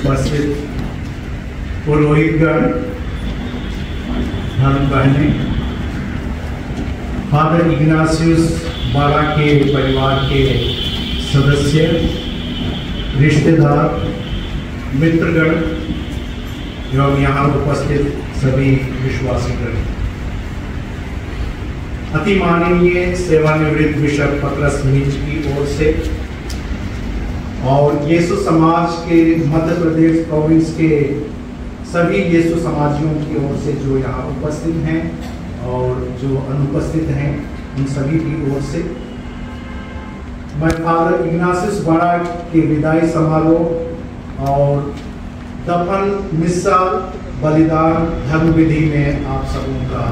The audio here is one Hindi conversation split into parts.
उपस्थित पुरोहितगण, धर्म बहनें, फादर इग्नासियस बाड़ा के परिवार के सदस्य, रिश्तेदार, मित्रगण एवं यहाँ उपस्थित सभी विश्वासीगण, अति माननीय सेवानिवृत्त बिशप पतरस नीच की ओर से और यीशु समाज के मध्य प्रदेश प्रोविंस के सभी यीशु समाजियों की ओर से जो यहाँ उपस्थित हैं और जो अनुपस्थित हैं, उन सभी की ओर से मैं फादर इग्नासियस बाड़ा के विदाई समारोह और दफन, मिस्सा, बलिदान धर्म विधि में आप सबों का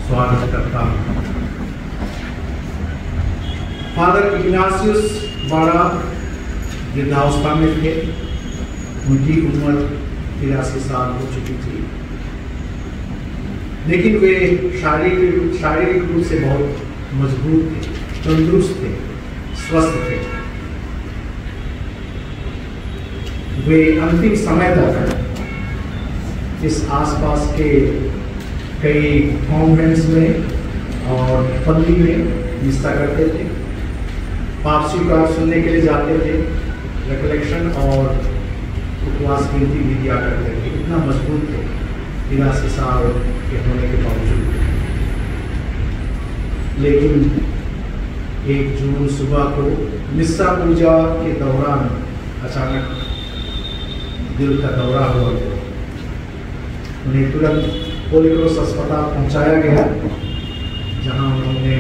स्वागत करता हूँ। फादर इग्नासियस बाड़ा वृद्धावस्था में थे, उनकी उम्र 83 साल हो चुकी थी, लेकिन वे शारीरिक रूप से बहुत मजबूत थे, तंदुरुस्त थे, स्वस्थ थे। वे अंतिम समय तक इस आसपास के कई कॉन्वेंट्स में और पल्ली में निष्ठा करते थे, पाप स्वीकार सुनने के लिए जाते थे, रिकलेक्शन और उपवास गिनती भी दिया करते थे। इतना मजबूत थे 83 साल के होने के बावजूद। लेकिन 1 जून सुबह को मिस्सा पूजा के दौरान अचानक दिल का दौरा हुआ। उन्हें तुरंत होली क्रॉस अस्पताल पहुंचाया गया, जहां उन्होंने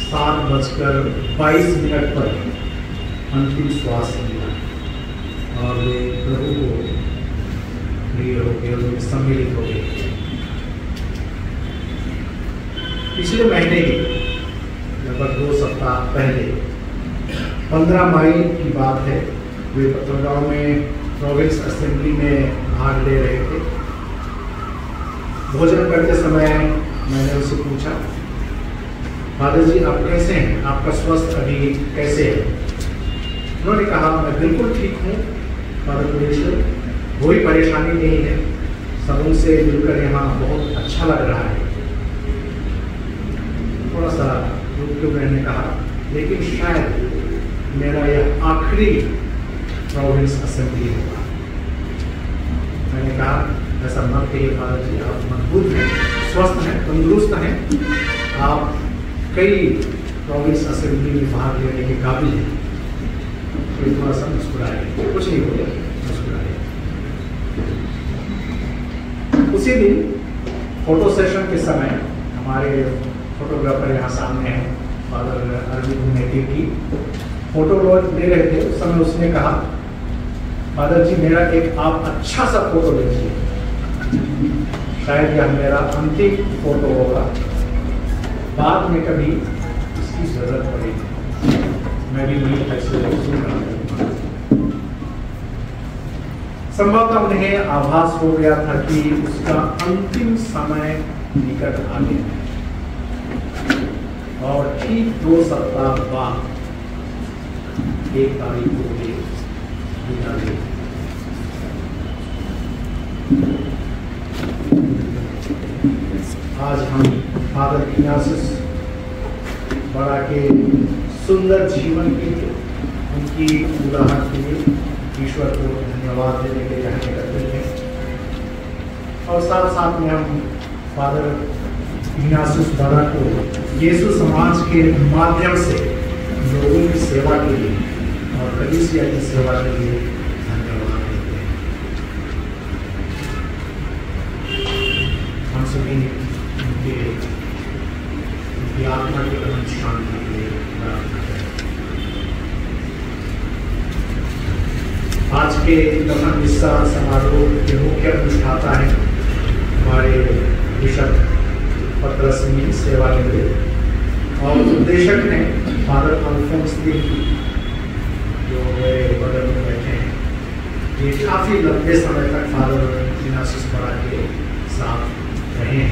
7:22 पर अंतिम श्वास लिया और वे प्रभु को प्रिय हो गए और सम्मिलित हो गए। पिछले महीने लगभग 2 सप्ताह पहले 15 मई की बात है, वे पत्रगांव में प्रोविंस असेंबली में भाग ले रहे थे। भोजन करते समय मैंने उनसे पूछा, फादर जी आप कैसे हैं, आपका स्वास्थ्य अभी कैसे है? उन्होंने कहा मैं बिल्कुल ठीक हूँ फादर मिशेल, कोई परेशानी नहीं है, सबों से मिलकर यहाँ बहुत अच्छा लग रहा है। थोड़ा सा रुक के मैंने कहा, लेकिन शायद मेरा यह आखिरी प्रोविंस असेंबली होगा। मैंने कहा ऐसा मत कहिए फादर जी, आप मजबूत हैं, स्वस्थ हैं, तंदुरुस्त हैं, आप कई प्रोविंस असेंबली में भाग लेने के काबिल हैं। तो थोड़ा सा मुस्कुराए, कुछ नहीं बोले, मुस्कुराए। उसी दिन फोटो सेशन के समय हमारे फोटोग्राफर यहाँ सामने हैं, फादर अरविंद नेटी की फोटो ले रहे थे। उस समय उसने कहा, फादर जी मेरा एक आप अच्छा सा फोटो लीजिए, शायद यह मेरा अंतिम फोटो होगा, बाद में कभी इसकी जरूरत पड़ेगी। मैं भी नहीं ऐसे सुन रहा हूँ। संभवतः उन्हें आभास हो गया था कि उसका अंतिम समय निकट आ गया और ठीक 2 सप्ताह बाद 1 तारीख को वे विदा ले। आज हम फादर इग्नासियस बाड़ा के सुंदर जीवन के लिए, उनकी उदाहरण के लिए ईश्वर को धन्यवाद देने के लिए यहाँ एकत्रित हैं और साथ साथ में हम फादर इग्नासियस बाड़ा को यीशु समाज के माध्यम से लोगों की सेवा के लिए और कलीसिया की सेवा के लिए धन्यवाद देते हैं। हम सभी उनकी आत्मा के अनंत शांति के लिए प्रार्थना करें। आज के दफन मिस्सा समारोह के मुख्य अनुष्ठाता है हमारे बिशप पतरस की सेवा निवृत्त और उपदेशक हैं फादर अल्फोंस की, जो मेरे बगल में बैठे हैं। ये काफ़ी लंबे समय तक फादर इग्नासियस बड़ा के साथ रहे हैं।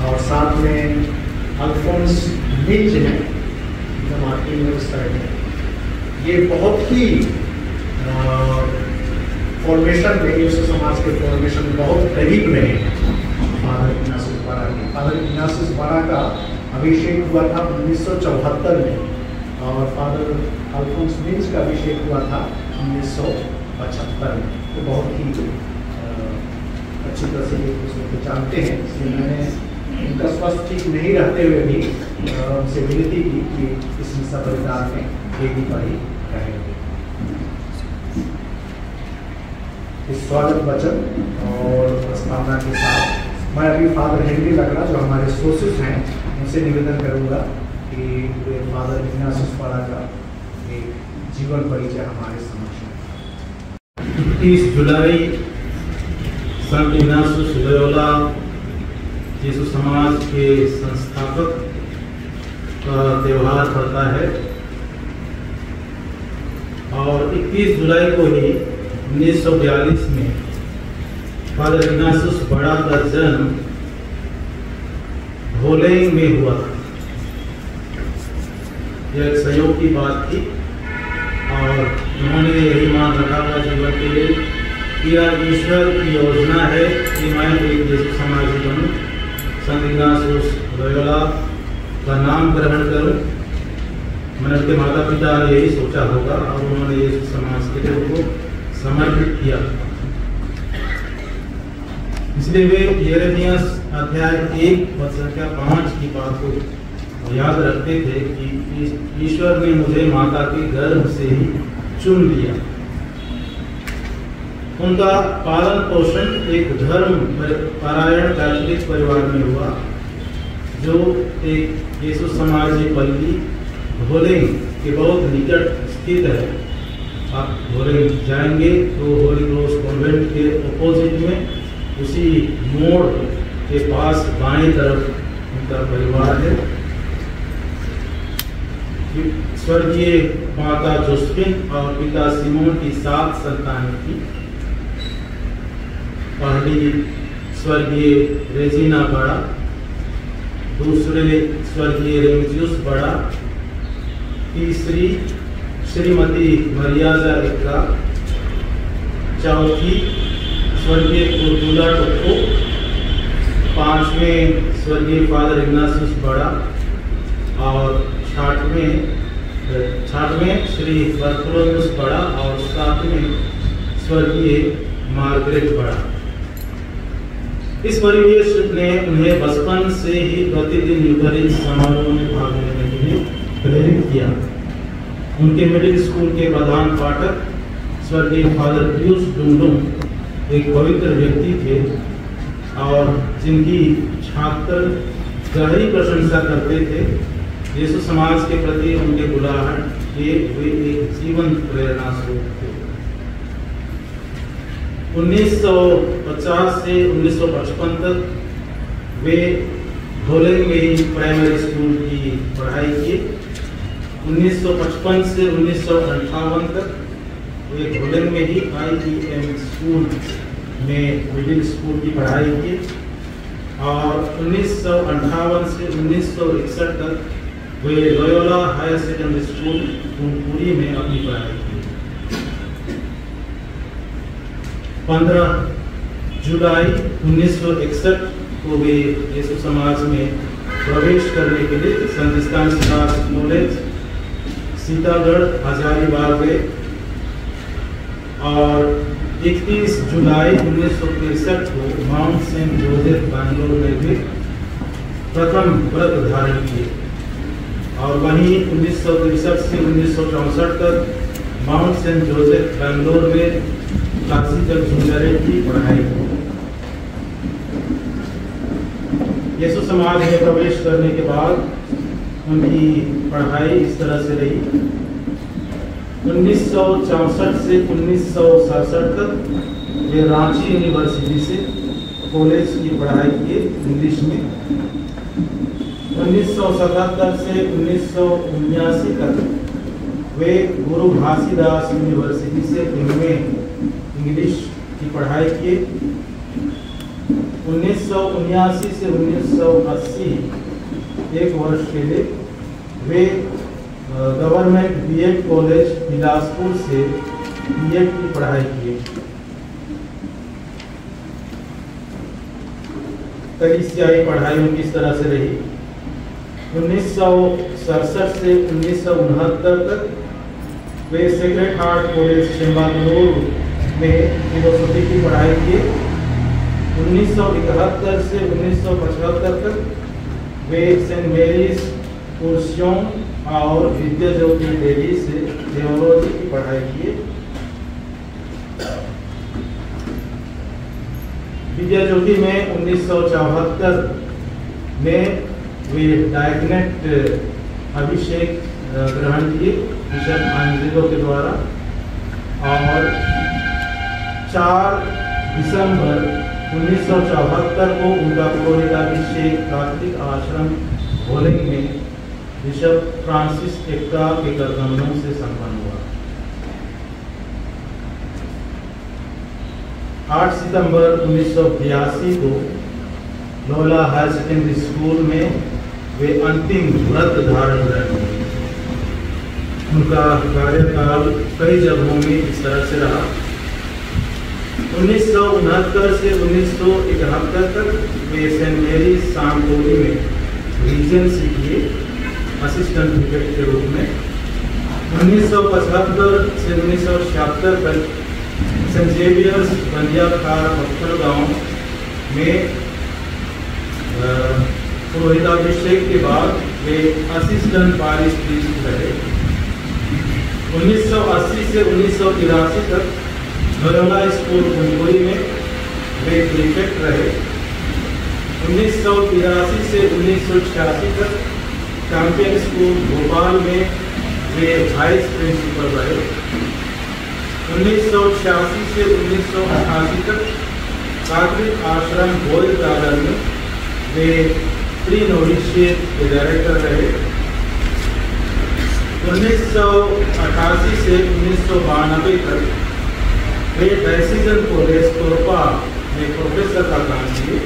और साथ में अल्फोंस मिंज हैं, मार्टिन में उस तरह के, ये बहुत ही फॉर्मेशन में, यीशु समाज के फॉर्मेशन में बहुत करीब रहे हैं फादर इग्नासियस बड़ा के। फादर इग्नासियस बड़ा का अभिषेक हुआ था 1974 में और फादर अल्फोंस मिंज का अभिषेक हुआ था 1975 में। तो बहुत ही अच्छी तरह से एक दूसरे को जानते हैं, इसलिए मैंने उनका स्वास्थ्य ठीक नहीं रहते हुए भी उनसे विनती की कि इस मिसा परिवार में एक ही पढ़ी रहेंगे। इस स्वागत वचन और प्रस्तावना के साथ मैं अभी फादर हेनरी लगड़ा, जो हमारे सोर्सेस हैं, उनसे निवेदन करूंगा कि वे फादर इग्नासियस बड़ा का एक जीवन परिचय हमारे समक्ष है। 31 जुलाई संत इग्नासियस लोयोला यीशु समाज के संस्थापक का त्यौहार पड़ता है और 21 जुलाई को ही 1942 में फादर इग्नासियस बड़ा का जन्म भोलेंग में हुआ था। यह एक संयोग की बात थी और उन्होंने यही मान रखा था जीवन के लिए कि यह ईश्वर की योजना है कि मैं एक यीशु समाजी बनूं, संत इग्नासियस लोयोला का नाम ग्रहण करूं। मैंने उनके माता पिता ने यही सोचा होगा और उन्होंने यीशु समाज के लिए उनको समर्पित किया। इसलिए वे यिर्मयाह अध्याय 1 पद संख्या 5 की बात को याद रखते थे कि ईश्वर ने मुझे माता के गर्भ से ही चुन लिया। उनका पालन पोषण एक धर्म परायण कैथोलिक परिवार में हुआ, जो एक यीशु समाजी पल्ली भोलेंग के बहुत निकट स्थित है। आप भोलेंग जाएंगे तो होली क्रॉस कॉन्वेंट के अपोजिट में उसी मोड़ के पास बाएं तरफ उनका परिवार है। स्वर्गीय माता जोसेफिन और पिता सिमोन की 7 संतानें थी। पहली स्वर्गीय रेजिना बड़ा, दूसरे स्वर्गीय रेमजियस बड़ा, तीसरी श्रीमती मरियाजा एक्का, चौथी स्वर्गीय उर्जुला टोको, 5वें स्वर्गीय फादर इग्नासियस बड़ा और 6वें श्री बर्थोलोमेउस बड़ा और 7वें स्वर्गीय मार्गरेट बड़ा। इस परिवेश ने उन्हें बचपन से ही प्रतिदिन यूकरिस्ट समारोह में भाग लेने के लिए प्रेरित किया। उनके मिडिल स्कूल के प्रधान पाठक स्वर्गीय फादर पियूष डुंगडुंग एक पवित्र व्यक्ति थे और जिनकी छात्र गहरी प्रशंसा करते थे। यीशु समाज के प्रति उनके बुलाहट के वे एक जीवंत प्रेरणा स्रोत थे। 1950 से 1955 तक वे भोलेंग में ही प्राइमरी स्कूल की पढ़ाई की। 1955 से 1958 तक वे भोलेंग में ही IEM स्कूल में मिडिल स्कूल की पढ़ाई की और 1958 से 1961 तक वे लोयोला हायर सेकेंडरी स्कूल पूरी में अपनी पढ़ाई की। 15 जुलाई 1961 को वे यीशु समाज में प्रवेश करने के लिए संत स्टानिस्लास कॉलेज सीतागढ़ हजारीबाग गए और 31 जुलाई 1963 को माउंट सेंट जोसेफ बैंगलोर में भी प्रथम व्रत धारण किए और वहीं 1963 से 1964 तक माउंट सेंट जोसेफ बैंगलोर में क्लासिकल जूनियर की पढ़ाई की। यीशु समाज में प्रवेश करने के बाद उनकी पढ़ाई इस तरह से रही। 1964 से 1967 तक वे रांची यूनिवर्सिटी से कॉलेज की पढ़ाई की इंग्लिश में। 1977 से 1979 तक वे गुरु घासीदास यूनिवर्सिटी से एमए इंग्लिश की पढ़ाई की। 1979 से 1980 एक वर्ष के लिए वे गवर्नमेंट बीएड कॉलेज बिलासपुर से बीएड की पढ़ाई की। कलिसियाई पढ़ाई उनकी इस तरह से रही। 1967 से 1969 तक वे सेक्रेड हार्ट कॉलेज चेंबागलुरु में फिलोसफी की पढ़ाई की। 1971 से 1975 तक वे सेंट मेरीज कुर्सियों और विद्या ज्योति दिल्ली से थियोलॉजी की पढ़ाई की। विद्या ज्योति में 1974 में वे डायग्नेट अभिषेक ग्रहण किए बिशप आंजिलो के द्वारा, और 4 दिसंबर 1974 को उनका पुरोहिताभिषेक कैथोलिक आश्रम भोलिंग में बिशप फ्रांसिस एक्का के करदमनों से संपन्न हुआ। 8 सितंबर 1982 को लोला हायर सेकेंडरी स्कूल में वे अंतिम व्रत धारण करेंगे। उनका कार्यकाल कई जगहों में इस तरह से रहा। 1969 से 1971 तक वे सेंट मेरीज सांकोली में रीजेंसी किए असिस्टेंट प्रीफेक्ट के रूप में। 1975 से 1976 तक सेंट जेवियर्स बंदियाखार पत्थर गांव में पुरोहिताभिषेक के बाद वे असिस्टेंट पारिश प्रीस्ट रहे। 1980 से 1983 तक लोयोला स्कूल कुंकुरी में वे प्रीफेक्ट रहे। 1983 से 1986 तक चैंपियन स्कूल भोपाल में वे वाइस प्रिंसिपल रहे। 1986 से 1988 तक कैथोलिक आश्रम बोयल गार्डन में वे प्री नोविशिएट के डायरेक्टर रहे। 1988 से 1992 तक वे डायसीजन कॉलेज तोरपा में प्रोफेसर का काम किए।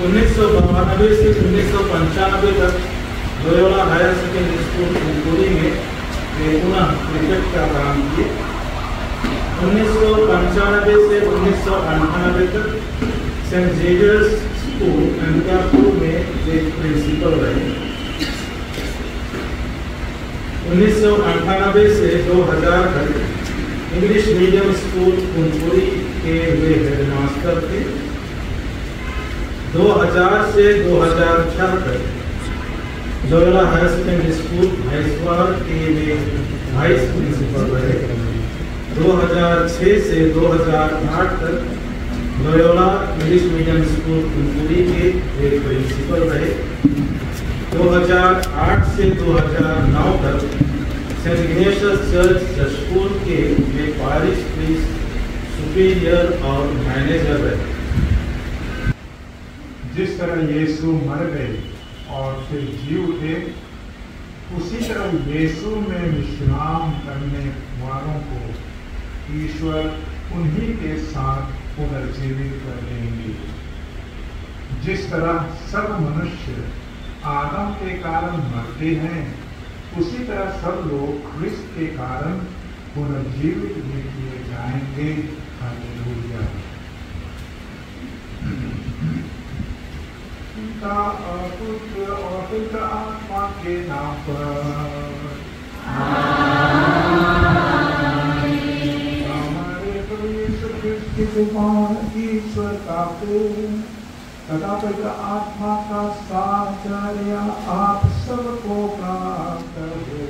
1992 से 1995 तक Loyola higher secondary school Kunkuri में वे पुनः प्रीफेक्ट का काम किए। 1995 से 1998 तक सेंट जेवियर्स स्कूल अंबिकापुर में वे प्रिंसिपल रहे। 1998 से 2000 तक इंग्लिश मीडियम स्कूल कुंकुरी के वे हेडमास्टर थे। 2000 से 2006 तक Loyola higher secondary school Bhainswar के वे वाइस प्रिंसिपल रहे। 2006 से 2008 तक Loyola English medium school Kunkuri के वे प्रिंसिपल रहे। 2008 से 2009 तक सेंट इग्नेशियस चर्च स्कूल के वे पारिश प्रीस्ट सुपीरियर और मैनेजर रहे। जिस तरह यीशु मर गए और फिर जी उठे, उसी तरह यीशु में विश्राम करने वालों को ईश्वर उन्हीं के साथ पुनर्जीवित कर देंगे। जिस तरह सब मनुष्य आदम के कारण मरते हैं, उसी तरह सब लोग क्रिस्त के कारण पुनर्जीवित भी किए जाएंगे। हालेलुया। पिता और पुत्र और पवित्र आत्मा के नाम पर हमारे प्रभु यीशु क्रिस्त के कुमार ईश्वर का प्रेम तथा पवित्र आत्मा का साहचर्य आप सबको प्राप्त हो।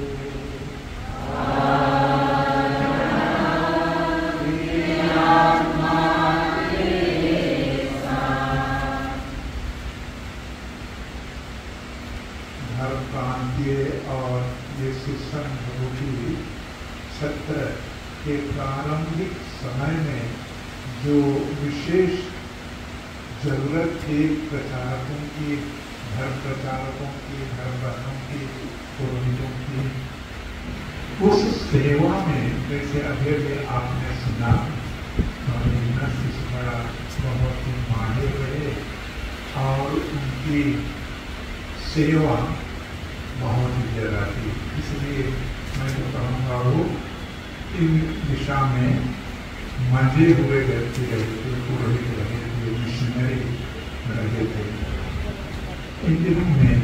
और ये शिक्षण होगी सत्र के प्रारंभिक समय में जो विशेष जरूरत थी प्रचारकों की, धर्म प्रचारकों की, धर्म बहनों की, पुरोहितों की, उस सेवा में जैसे अभी भी आपने सुना बड़ा बहुत ही माहिर रहे और उनकी सेवा बहुत ही ज़्यादा थी। इसलिए मैं तो कहूँगा वो इन दिशा में मंजे हुए व्यक्ति रहे थे, पुरोहित रहे थे, मिशनरी रहे थे। इन दिनों में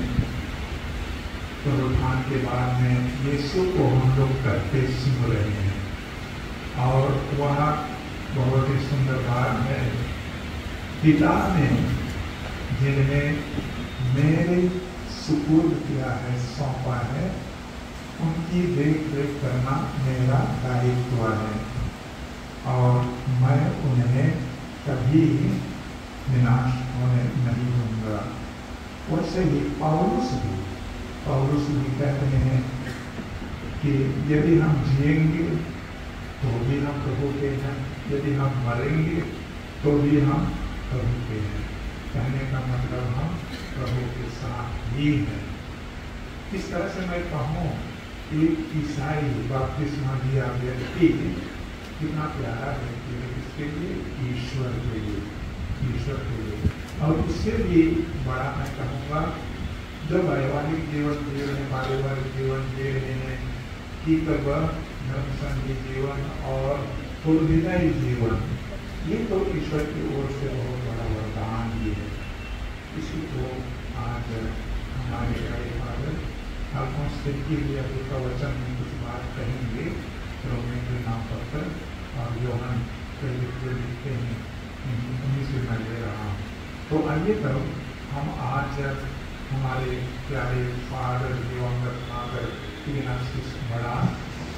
पुनरुत्थान के बाद में यीशु को हम लोग करते सुन रहे हैं और वह बहुत ही सुंदर बात है। पिता ने जिन्हें मेरे सुपुर्द किया है, सौंपा है, उनकी देख रेख करना मेरा दायित्व है और मैं उन्हें कभी निराश होने नहीं दूंगा। वैसे ही पौलुस भी कहते हैं कि यदि हम जिएंगे तो भी हम प्रभु के हैं, यदि हम मरेंगे तो भी हम प्रभु के हैं। कहने का मतलब हम प्रभु के साथ ही हैं। इस तरह से मैं कहूँ एक ईसाई बपतिस्मा लिया व्यक्ति कितना प्यारा व्यक्ति है, इसके लिए ईश्वर के लिए और उससे भी बड़ा मैं कहूँगा जो वैवाहिक जीवन जी रहे, पारिवारिक जीवन जी रहे हैं, कि धर्म संगी जीवन और पुरोहिताई जीवन, ये तो ईश्वर की ओर से बहुत बड़ा वरदान भी है। इसी को आज हमारे बड़े फादर अल्फोंस के लिए प्रवचन में कुछ बात कहेंगे। रोमन के नाम पत्र और यूहन्ना जो लिखते हैं उन्हीं से मैं ले रहा हूँ। तो आइए तब हम आज हमारे प्यारे फादर दिवंगत फादर इग्नाशियस बड़ा,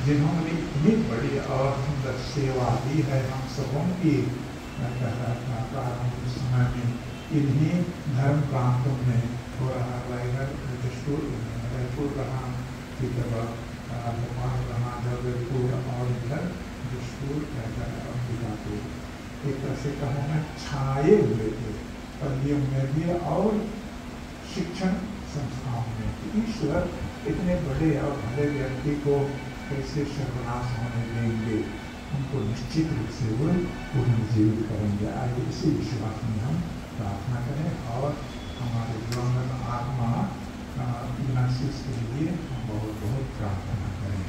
जिन्होंने इतनी बड़ी और सुंदर सेवा दी है हम सबों की, प्रारंभिक समय में इन्हीं धर्म प्रांतों में हो रहा रायपुर रहा, भोपाल रहा, जबलपुर और इधर जशपुर अंबिकापुर, एक तरह से कहूँगा छाए हुए थे पल्लियों में भी और शिक्षण संस्थाओं में। ईश्वर इतने बड़े और भले व्यक्ति को कैसे सर्वनाश होने देंगे, उनको निश्चित रूप से वो पुनर्जीवित करेंगे। आइए इसी विश्वास में हम प्रार्थना करें और हमारे दिवंगत आत्मा इग्नाशियस के लिए हम बहुत बहुत प्रार्थना करें।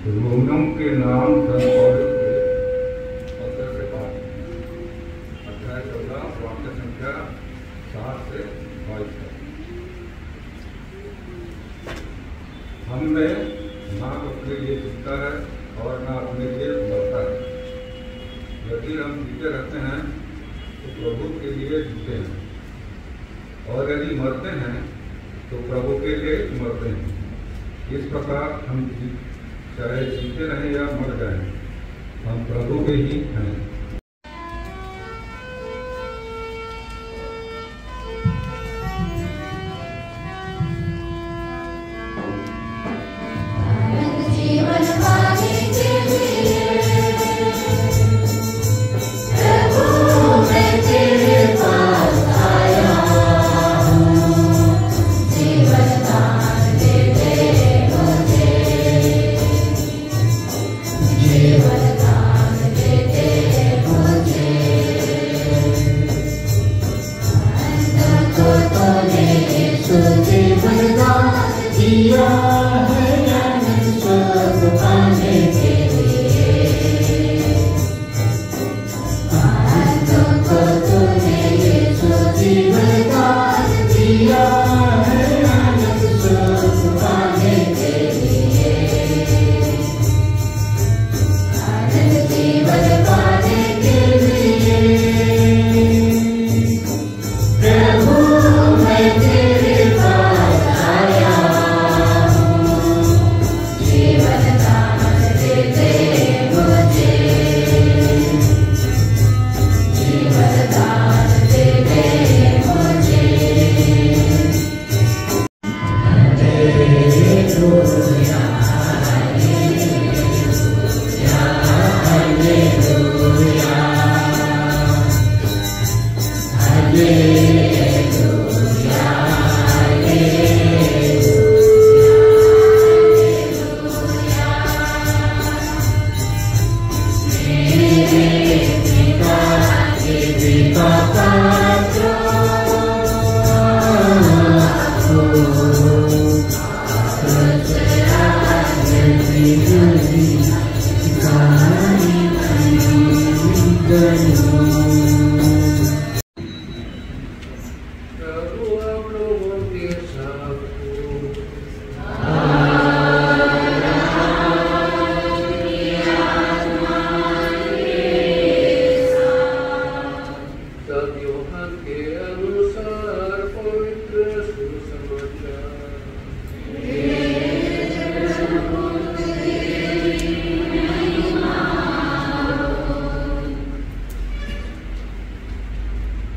रोमनों के नाम संत पौलुस के पत्र से पाठ, अध्याय 14, वाक्य संख्या 7 से 22 तक। हम में ना अपने लिए जीता है और ना अपने लिए मरता है। यदि हम जीते रहते हैं तो प्रभु के लिए जीते हैं, और यदि मरते हैं तो प्रभु के लिए मरते हैं। इस प्रकार हम चाहे जीते रहें या मर जाएं, हम प्रभु के ही हैं।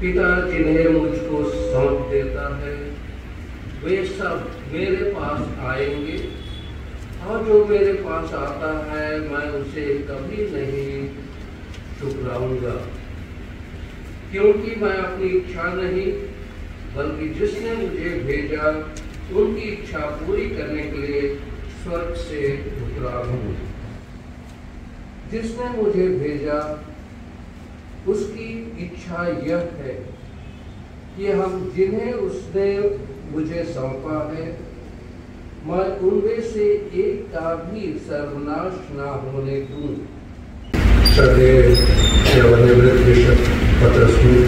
पिता जिन्हें मुझको सौंप देता है वे सब मेरे पास आएंगे, और जो मेरे पास आता है मैं उसे कभी नहीं ठुकराऊंगा, क्योंकि मैं अपनी इच्छा नहीं बल्कि जिसने मुझे भेजा उनकी इच्छा पूरी करने के लिए स्वर्ग से उतरा हूँ। जिसने मुझे भेजा उसकी इच्छा यह है कि हम जिन्हें उसने मुझे सौंपा है मैं उनमें से एक का भी सर्वनाश न होने दूं। श्रद्धेय सेवानिवृत्त बिशप पतरस टूट,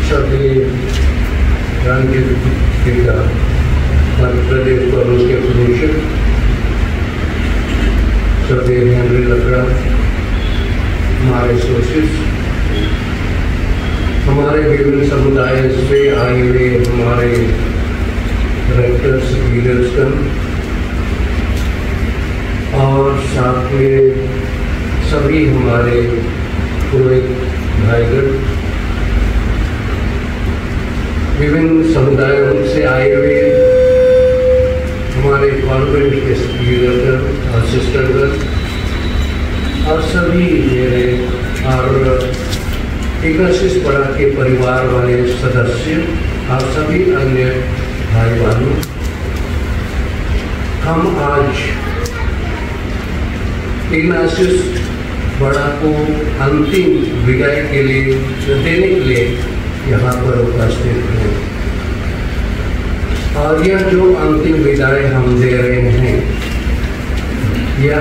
श्रद्धेय रामगिर पिता मध्य प्रदेश कॉलेज के प्रोफेसर, श्रद्धेय हेनरी लकड़ा, हमारे सोर्सेस, हमारे विभिन्न समुदाय से आए हुए हमारे रेक्टर्स, लीडर्सगण और साथ में सभी हमारे पुरोहित भाईगण, विभिन्न समुदायों से आए हुए हमारे कॉन्वेंट के सिस्टरगण और सभी मेरे और इग्नासियस पड़ा के परिवार वाले सदस्य और सभी अन्य भाई बहनों, हम आज इग्नासियस बड़ा को अंतिम विदाई के लिए देने के लिए यहाँ पर उपस्थित हैं। और यह जो अंतिम विदाई हम दे रहे हैं, यह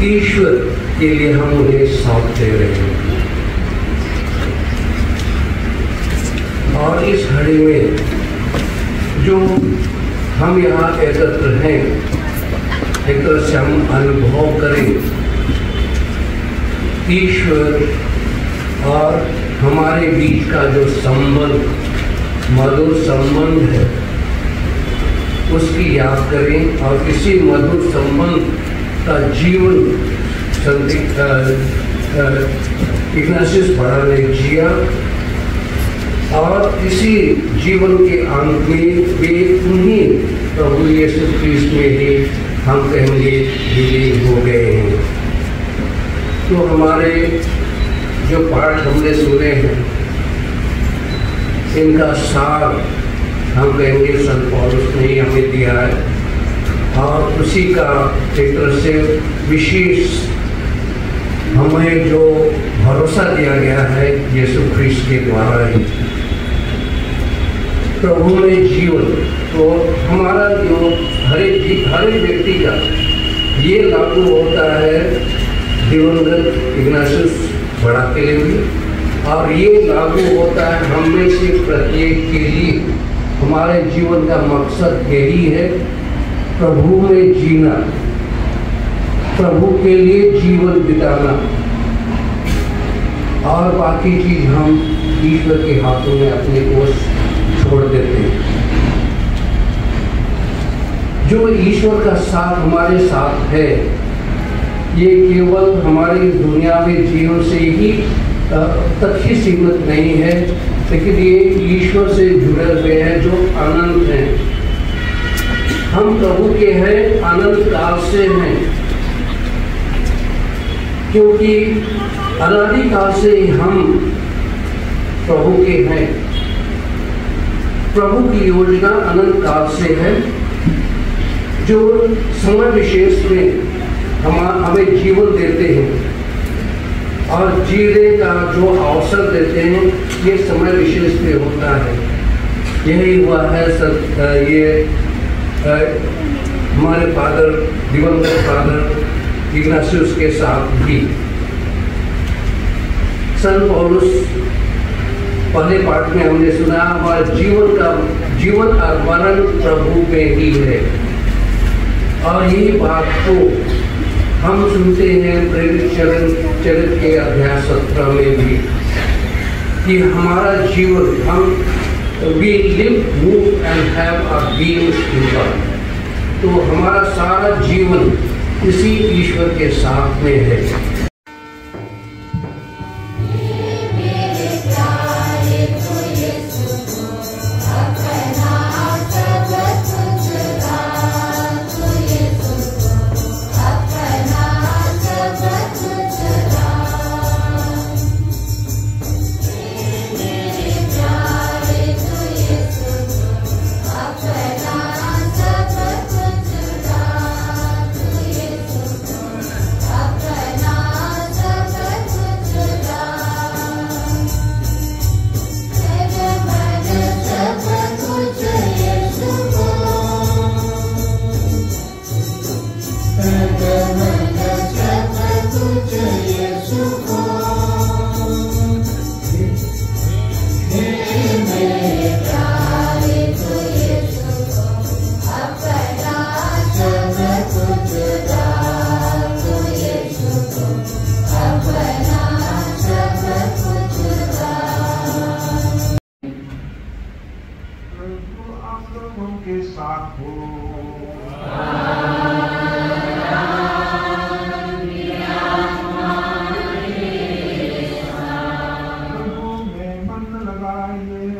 ईश्वर के लिए हम उन्हें सौंप दे रहे हैं। और इस घड़ी में जो हम यहाँ एकत्र हैं, एक तरह से हम अनुभव करें ईश्वर और हमारे बीच का जो संबंध, मधुर संबंध है, उसकी याद करें और इसी मधुर संबंध का जीवन इग्नासियस बड़ा ने जिया और इसी जीवन के अंत में वे उन्हीं प्रभु यीशु क्रिस्ट में ही हम कहेंगे विलीन हो गए हैं। तो हमारे जो पाठ हमने सुने हैं, इनका सार हम कहेंगे संत पौलुस ने हमें दिया है और उसी का एक तरह से विशेष हमें जो भरोसा दिया गया है यीशु ख्रीस्त के द्वारा ही प्रभु में जीवन। तो हमारा जो हर एक व्यक्ति का ये लागू होता है दिवंगत इग्नासियस बड़ा के लिए भी, और ये लागू होता है हम में से प्रत्येक के लिए। हमारे जीवन का मकसद यही है, प्रभु में जीना, प्रभु के लिए जीवन बिताना, और बाकी चीज हम ईश्वर के हाथों में अपने को छोड़ देते हैं। जो ईश्वर का साथ हमारे साथ है, ये केवल हमारी दुनिया में जीवन से ही तक ही सीमित नहीं है, लेकिन ये ईश्वर से जुड़े हुए हैं जो अनंत हैं। हम प्रभु के हैं, अनंत काल से हैं, क्योंकि अनादि काल से हम प्रभु के हैं। प्रभु की योजना अनंत काल से है, जो समय विशेष में हमें जीवन देते हैं और जीने का जो अवसर देते हैं, ये समय विशेष में होता है। यही हुआ है ये हमारे फादर, दिवंगत फादर इग्नासियस के साथ भी। संत पौलुस पहले पाठ में हमने सुना, हमारा जीवन और मरण प्रभु में ही है, और यही बात को हम सुनते हैं प्रेरित चरित्र के अध्याय 17 में भी, कि हमारा जीवन हम we live, move and have our beings in God। तो हमारा सारा जीवन इसी ईश्वर के साथ में है। के साथ हो। प्रभु में मन लगाइए।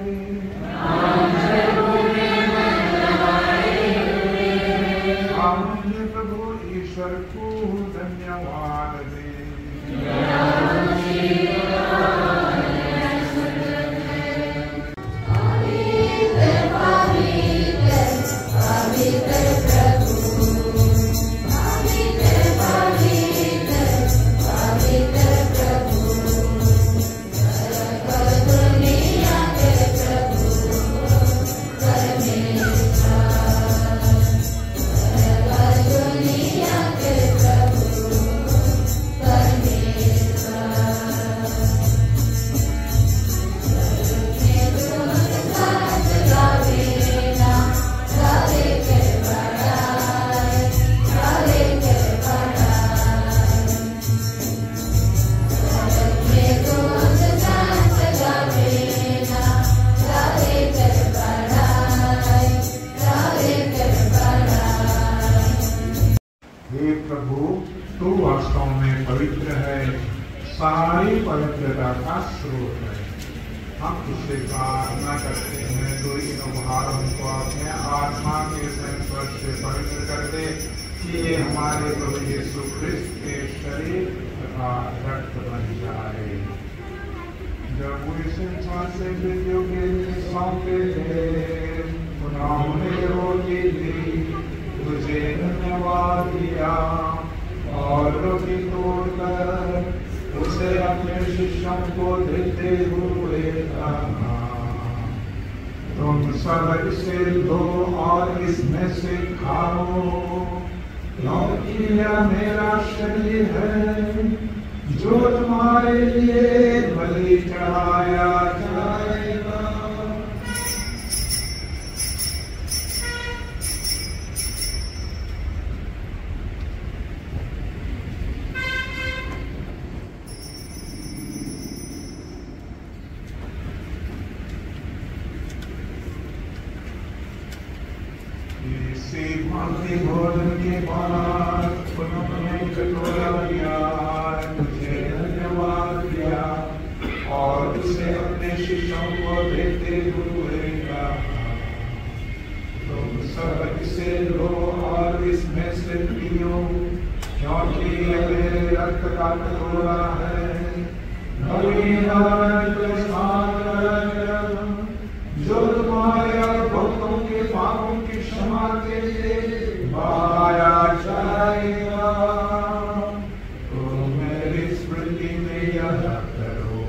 पवित्र है, सारी पवित्रता का स्रोत है। हम उससे प्रार्थना करते हैं तो इन उपहारों को अपने आत्मा के संस्पर्श से पवित्र कर दे कि ये हमारे प्रभु यीशु ख्रिस्त के शरीर तथा रक्त बन जाए। जब वो इस इंसान से बेटियों के लिए सौंपे थे, उन्होंने रोटी ली, तुझे धन्यवाद दिया और रोटी तोड़कर उसे अपने शिष्यों को देते हुए कहा, तुम सब इसे लो और इसमें से खाओ, क्योंकि यह मेरा शरीर है जो तुम्हारे लिए बलि चढ़ाया जाएगा। भोजन के बाद उन्होंने कटोरा लिया, तुझे धन्यवाद दिया और उसे अपने शिष्यों को देते हुए कहा, तुम सब इसे लो और इसमें से पियो, क्योंकि यह मेरे रक्त का कटोरा है, जो तुम्हारे और भक्तों के पापों की क्षमा के लिए बहाया जाएगा। तो मेरी स्मृति में याद करो।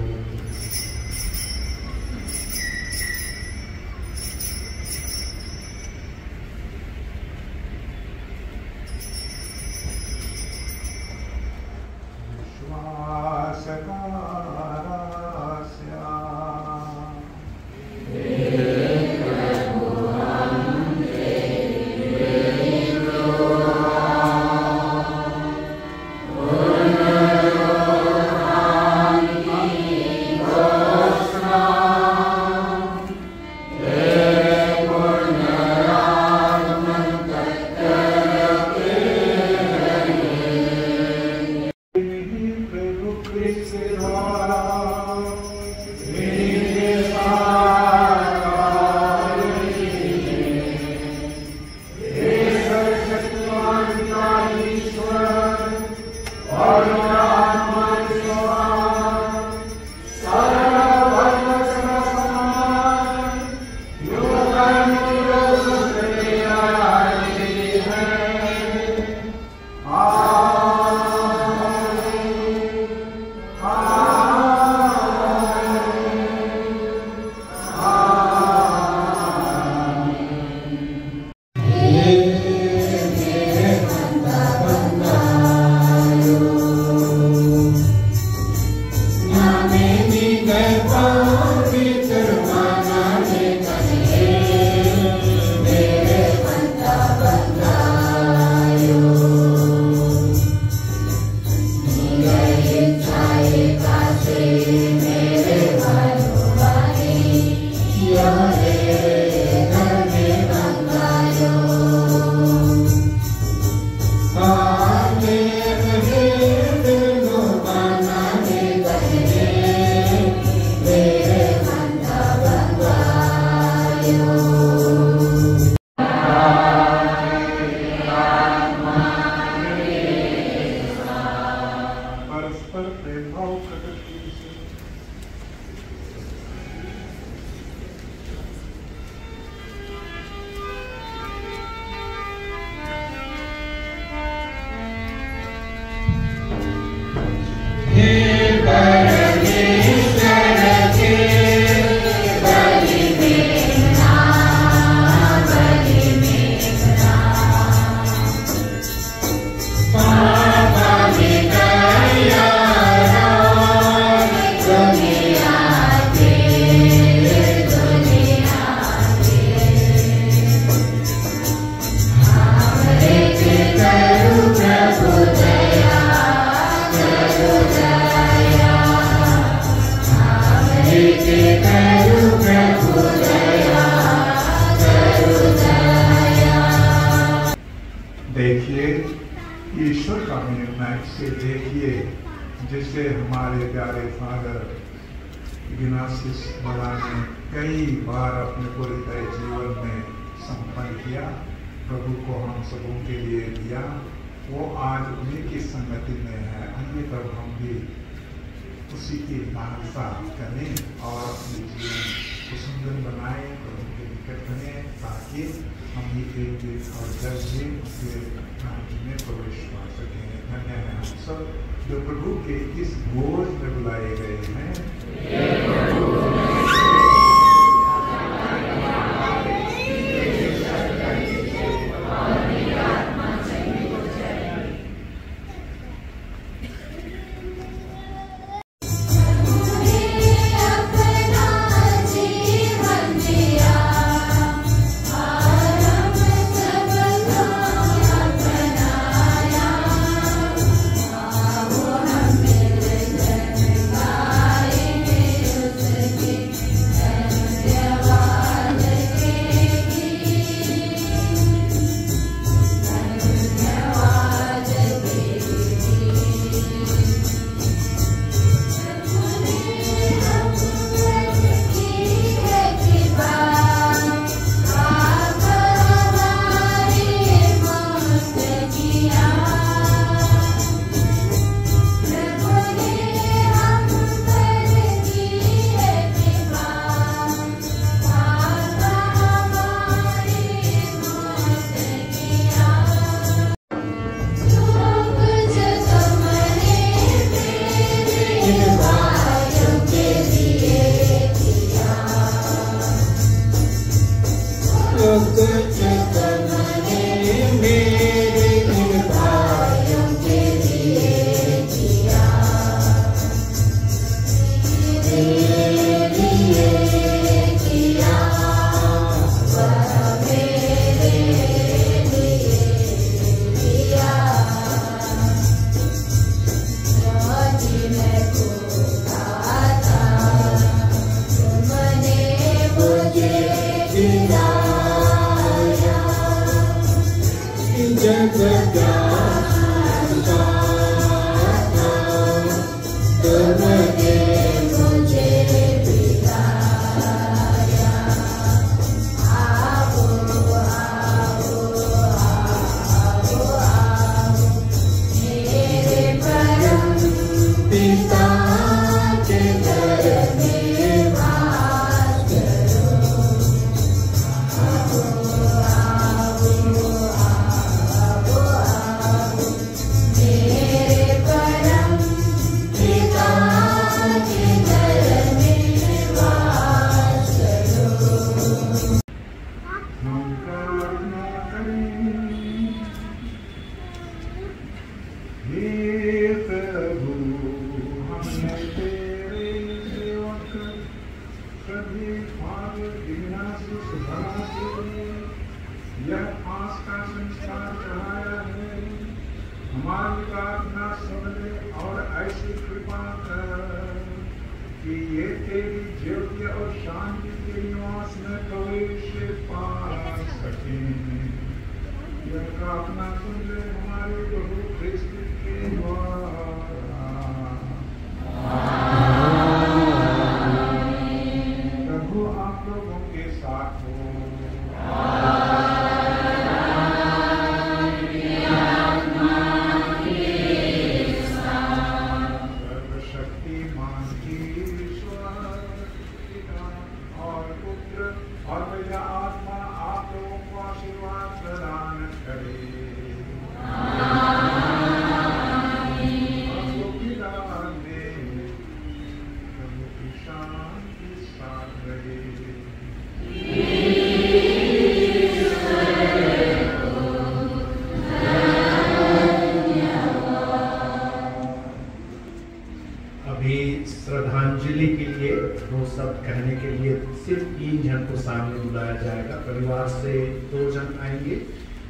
विश्वास का जिसे हमारे प्यारे फादर इग्नासियस बड़ा ने कई बार अपने पूरे जीवन में संपन्न किया, प्रभु को हम सबों के लिए दिया, वो आज उन्हीं की संगति में है। आइए तब हम भी उसी की लालसा करें और अपने जीवन को सुंदर बनाएं, प्रभु के निकट बने, ताकि हम भी एक दिन और जल्द ही उसके राज्य में प्रवेश पा सकें। धन्य है हम सब जो प्रभु के इस भोज में बुलाए गए हैं।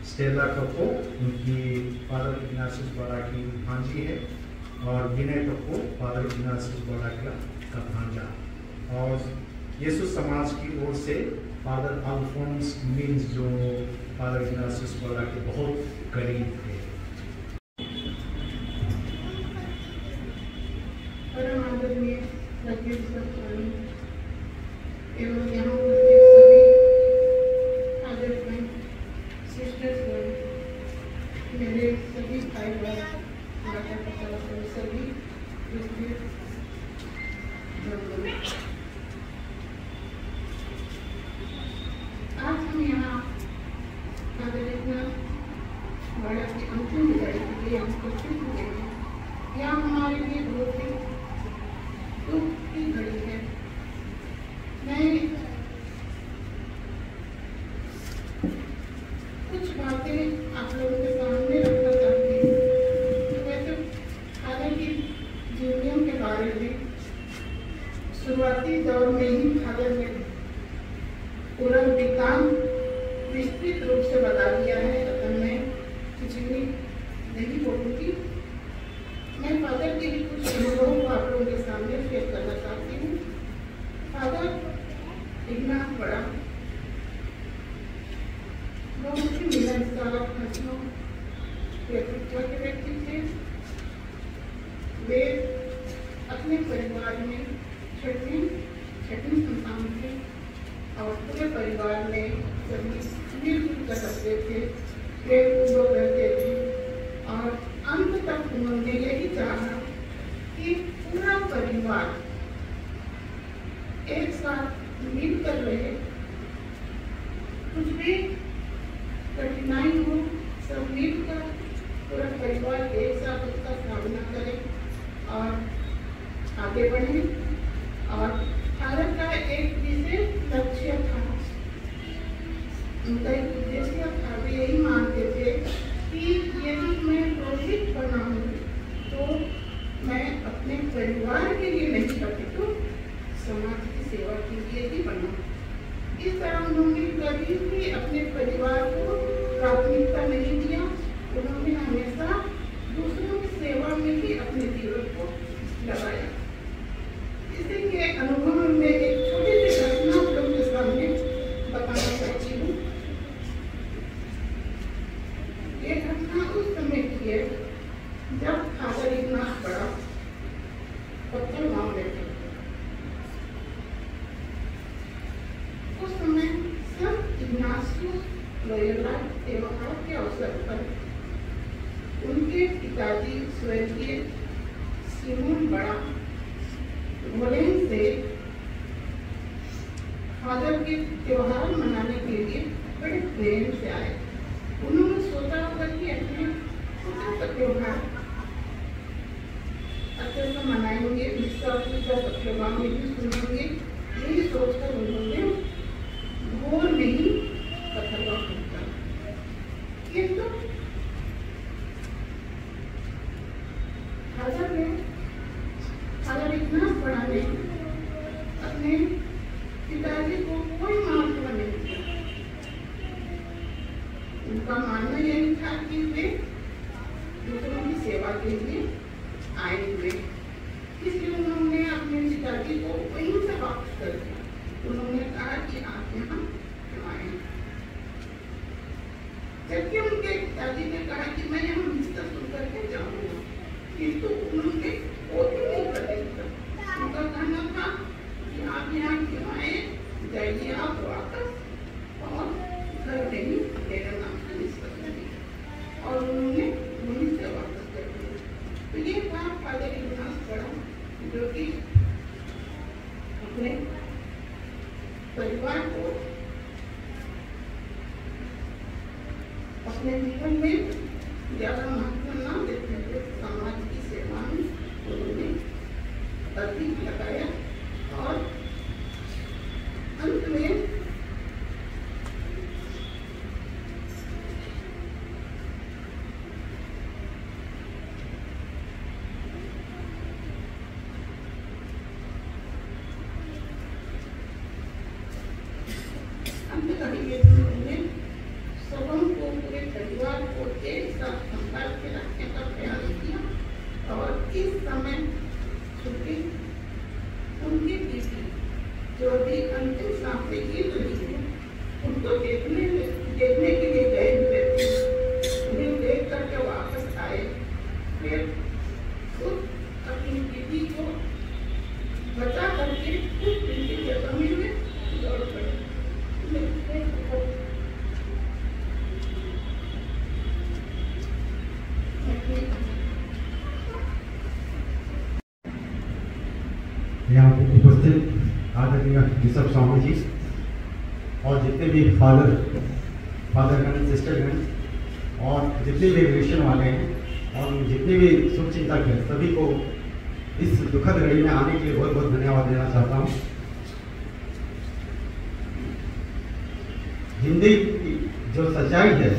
स्टेला टप्पो उनकी फादर इग्नासियस बड़ा की भांजी है, और विनय टप्पो फादर इग्नासियस बड़ा का भांजा, और यीशु समाज की ओर से फादर अल्फोंस मीन्स जो फादर इग्नासियस बड़ा के बहुत करीब थे। एवं यहाँ उपस्थित सभी फादर्स सिस्टर्स, मेरे सभी भाई बहन, माता पिता और सभी आज हम यहाँ बड़ा की अंतिम विदाई के लिए हम उपस्थित हुए हैं। यह हमारे लिए बहुत ही दुख की घड़ी है। मैं कुछ बातें आप लोगों के सामने रखना चाहती हूँ। वैसे फादर की जीवनियों के बारे में शुरुआती दौर में ही फादर ने पूरा विज्ञान विस्तृत रूप से बता दिया है, अतः मैं कुछ भी नहीं बोलूँगी। मैं फादर के भी कुछ अनुभवों को आप लोगों के सामने शेयर करना चाहती हूँ। फादर इग्नास बड़ा बहुत ही मिलनसार, हंसमुख व्यक्तित्व के व्यक्ति थे। वे अपने परिवार में छठी संतान थे और पूरे परिवार में सभी मिलजुल कर रहते थे, प्रेम पूर्वक रहते थे और अंत तक उन्होंने यही चाहा कि पूरा परिवार एक साथ मिलकर रहे। कुछ भी कठिनाई हो, सब मिलकर पूरा परिवार एक साथ उसका सामना करे और आगे बढ़े। और भारत का एक विशेष लक्ष्य था, उनका एक उद्देश्य था। वे यही मानते थे कि यदि मैं पुरोहित बना हूँ तो मैं अपने परिवार के लिए नहीं बल्कि तो समाज की सेवा के लिए ही बना। इस तरह उन्होंने कभी भी अपने परिवार को प्राथमिकता नहीं दिया। उन्होंने हमेशा दूसरों की सेवा में ही अपने जीवन को लगाया। इसी के अनुभव में एक छोटी सी घटना आप लोगों के सामने बताना चाहती हूँ। ये घटना उस समय की है जब फादर इग्नास बड़ा पत्थर गांव में थे। उस समय संत इग्नासियस लोयोला त्योहार के अवसर पर उनके पिताजी स्वर्गीय सिमोन बड़ा वोलेन से फादर के त्योहार मनाने के लिए बड़े प्रेम से आए। उन्होंने सोचा होगा कि अपने पुत्र का त्योहार अच्छे से मनाएंगे, प्रोग्राम में भी सुनेंगे। यही सोचकर उन्होंने भोर में ही पत्थरगांव पहुंचा। किंतु फादर इग्नास बड़ा ने अपने पिताजी को कोई महत्व नहीं दिया। उनका मानना यही था कि वे दूसरों की सेवा के लिए आए हुए, इसलिए उन्होंने अपने पिताजी को वहीं से वापस कर दिया। उन्होंने कहा कि आप यहाँ क्यों आए। जबकि उनके पिताजी ने कहा कि मैं यहाँ बिस्तर सुन करके जाऊँगा, किंतु उन्होंने वो भी नहीं कर दिया। उनका कहना था कि आप यहाँ क्यों आए, जाइए आप वापस और घर में ही मेरा नाम का निष्कर्ष करिए। और उन्होंने वहीं से वापस कर दिया। तो ये था फादर इग्नास बड़ा, जो कि अपने परिवार को अपने जीवन में ज्यादा महत्व न देते हुए समाज की सेवा में उन्होंने अधिक लगाया और अंत में उन्होंने सबों को, पूरे परिवार को एक साथ संभाल के रखने का प्रयास किया। और इस समय छुट्टी उनकी बेटी जो अभी अंतिम सांस ले रही है, उनको देखने के लिए गए हुए थे। उन्हें देख करके वापस आए। फिर उस अपनी बेटी को बचा करके उस बेटी के जगह में उपस्थित आदरणीय बिशप स्वामी जी और जितने भी फादरगण, सिस्टरगण और जितने भी रिलेशन वाले हैं और जितने भी शुभचिंतक हैं, सभी को इस दुखद घड़ी में आने के लिए बहुत बहुत धन्यवाद देना चाहता हूँ। हिंदी की जो सच्चाई है,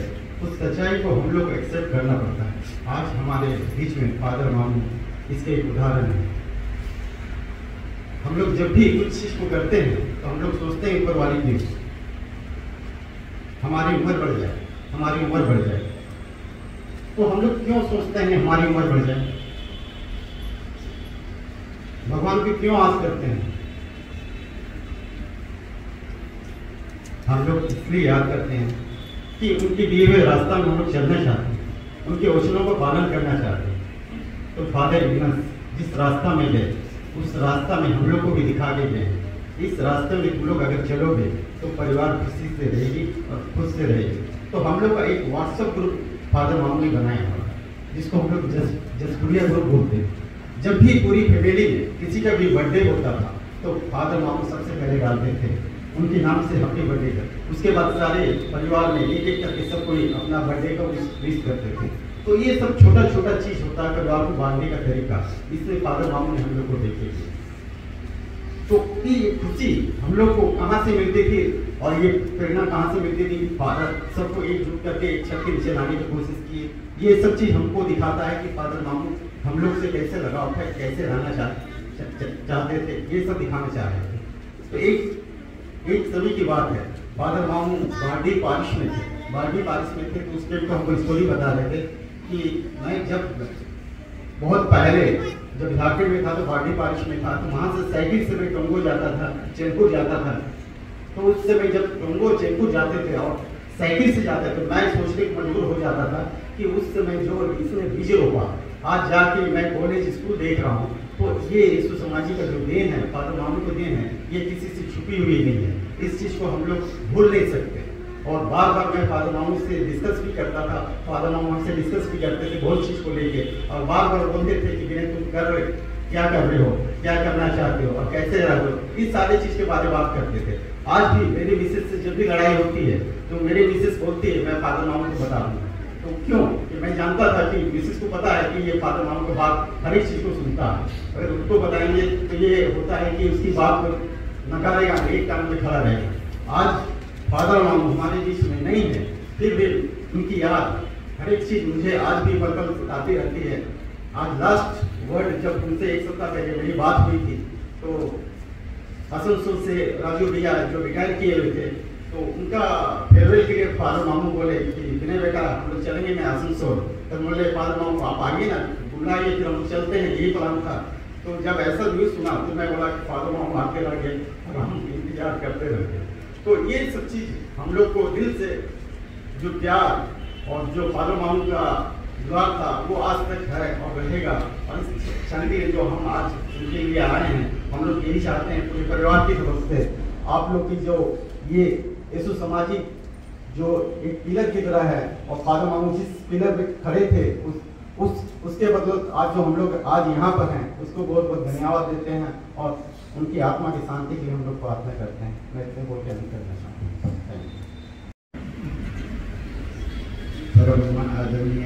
उस सच्चाई को हम लोग एक्सेप्ट करना पड़ता है। आज हमारे बीच में फादर मामू इसके एक उदाहरण है। हम लोग जब भी कुछ चीज को करते हैं तो हम लोग सोचते हैं ऊपर वाली की हमारी उम्र बढ़ जाए, हमारी उम्र बढ़ जाए। तो हम लोग क्यों सोचते हैं हमारी उम्र बढ़ जाए? भगवान की क्यों आस करते हैं? हम लोग इसलिए याद करते हैं कि उनके दिए हुए रास्ता में हम लोग चलना चाहते हैं, उनके वचनों को पालन करना चाहते हैं। तो फादर इग्नास जिस रास्ता में गए, उस रास्ता में हम लोग को भी दिखा के गए। इस रास्ते में तुम लोग अगर चलोगे तो परिवार खुशी से रहेगी और खुश से रहेगी। तो हम लोग का एक व्हाट्सएप ग्रुप फादर मामू ने बनाया हुआ, जिसको हम लोग जसपुरिया ग्रुप बोलते हैं। जब भी पूरी फैमिली में किसी का भी बर्थडे होता था तो फादर मामू सबसे पहले डालते थे उनके नाम से हैप्पी बर्थडे का। उसके बाद सारे परिवार में एक एक करके सब कोई अपना बर्थडे का विश करते थे। तो ये सब छोटा छोटा चीज होता है परिवार को बांधने का तरीका, इसलिए फादर मामू ने हम लोग को देखे थे। तो ये खुशी हम लोग को कहाँ से मिलती थी और ये प्रेरणा कहाँ से मिलती थी? फादर सबको एकजुट करके एक छत के नीचे लाने की कोशिश की। ये सब चीज हमको दिखाता है कि फादर मामू हम लोग से कैसे लगाव है, कैसे रहना चाहते थे, ये सब दिखाना चाह रहे थे। तो एक समय की बात है, फादर मामू बारडी पारिश में थे। बारडी पारिश में थे तो उस टाइम को हमको स्टोरी बता रहे थे कि मैं जब बहुत पहले जब झारखंड में था तो बारडी पारिश में था, तो वहाँ से साइकिल से मैं टोंगो जाता था, चैनपुर जाता था। तो उस समय जब टोंगो चैनपुर जाते थे और साइकिल से जाते थे, मैं सोचने को मजबूर हो जाता था कि उस समय जो इसने बीज रोपा, आज जाके मैं कॉलेज स्कूल देख रहा हूँ। तो ये यीशु समाजी का जो देन है, फादर मामू का देन है, ये किसी से छुपी हुई नहीं है। इस चीज़ को हम लोग भूल नहीं सकते। और बार बार मैं फादर मामू से डिस्कस भी करता था, फादर मामू हमसे डिस्कस भी करते थे बहुत चीज़ को लेके, और बार बार बोलते थे कि विनय तुम क्या कर रहे हो, क्या करना चाहते हो और कैसे रह रहे हो, इस सारे चीज़ के बारे में बात करते थे। आज भी मेरी मिसेज से जब भी लड़ाई होती है तो मेरी मिसेज बोलती है मैं फादर मामू को बता दूँगा। तो क्यों? कि मैं जानता था कि मिसेज को पता है कि ये फादर मामू की बात हर एक चीज़ को सुनता है। अगर उसको बताएंगे तो ये होता है कि उसकी बात को नकारेगा, एक काम में खड़ा रहेगा। आज फादर मामू हमारे बीच में नहीं है, फिर भी उनकी याद हर एक चीज़ मुझे आज भी मतलब सताती रहती है। आज लास्ट वर्ड जब उनसे एक सप्ताह पहले मेरी बात हुई थी तो आसनसोल से राजू भैया जो रिटायर किए हुए थे, तो उनका फेयरवेल के लिए फादर मामू बोले कि विनय बेटा हम लोग चलेंगे मैं आसनसोल। तो बोले फादर मामू आप आइए ना, बुलाइए, फिर हम लोग चलते हैं, यही प्लान था। तो जब ऐसा न्यूज़ सुना तो मैं बोला कि फादर मामू आके लग गए और हम इंतजार करते रहे। तो ये सब चीज़ हम लोग को दिल से जो प्यार और जो फादर मामू का दुआर था वो आज तक है और रहेगा। और इस क्षण के लिए जो हम आज उनके लिए आए हैं, हम लोग यही चाहते हैं पूरे परिवार की तरफ से आप लोग की जो ये यीशु समाजी जो एक पिलर की तरह है और फादर मामू जिस पिलर पे खड़े थे उसके बदौलत आज जो हम लोग आज यहाँ पर हैं उसको बहुत बहुत धन्यवाद देते हैं और उनकी आत्मा की शांति के लिए हम लोग प्रार्थना करते हैं। मैं इतने बोल के नहीं करना चाहता हूँ। आदरणीय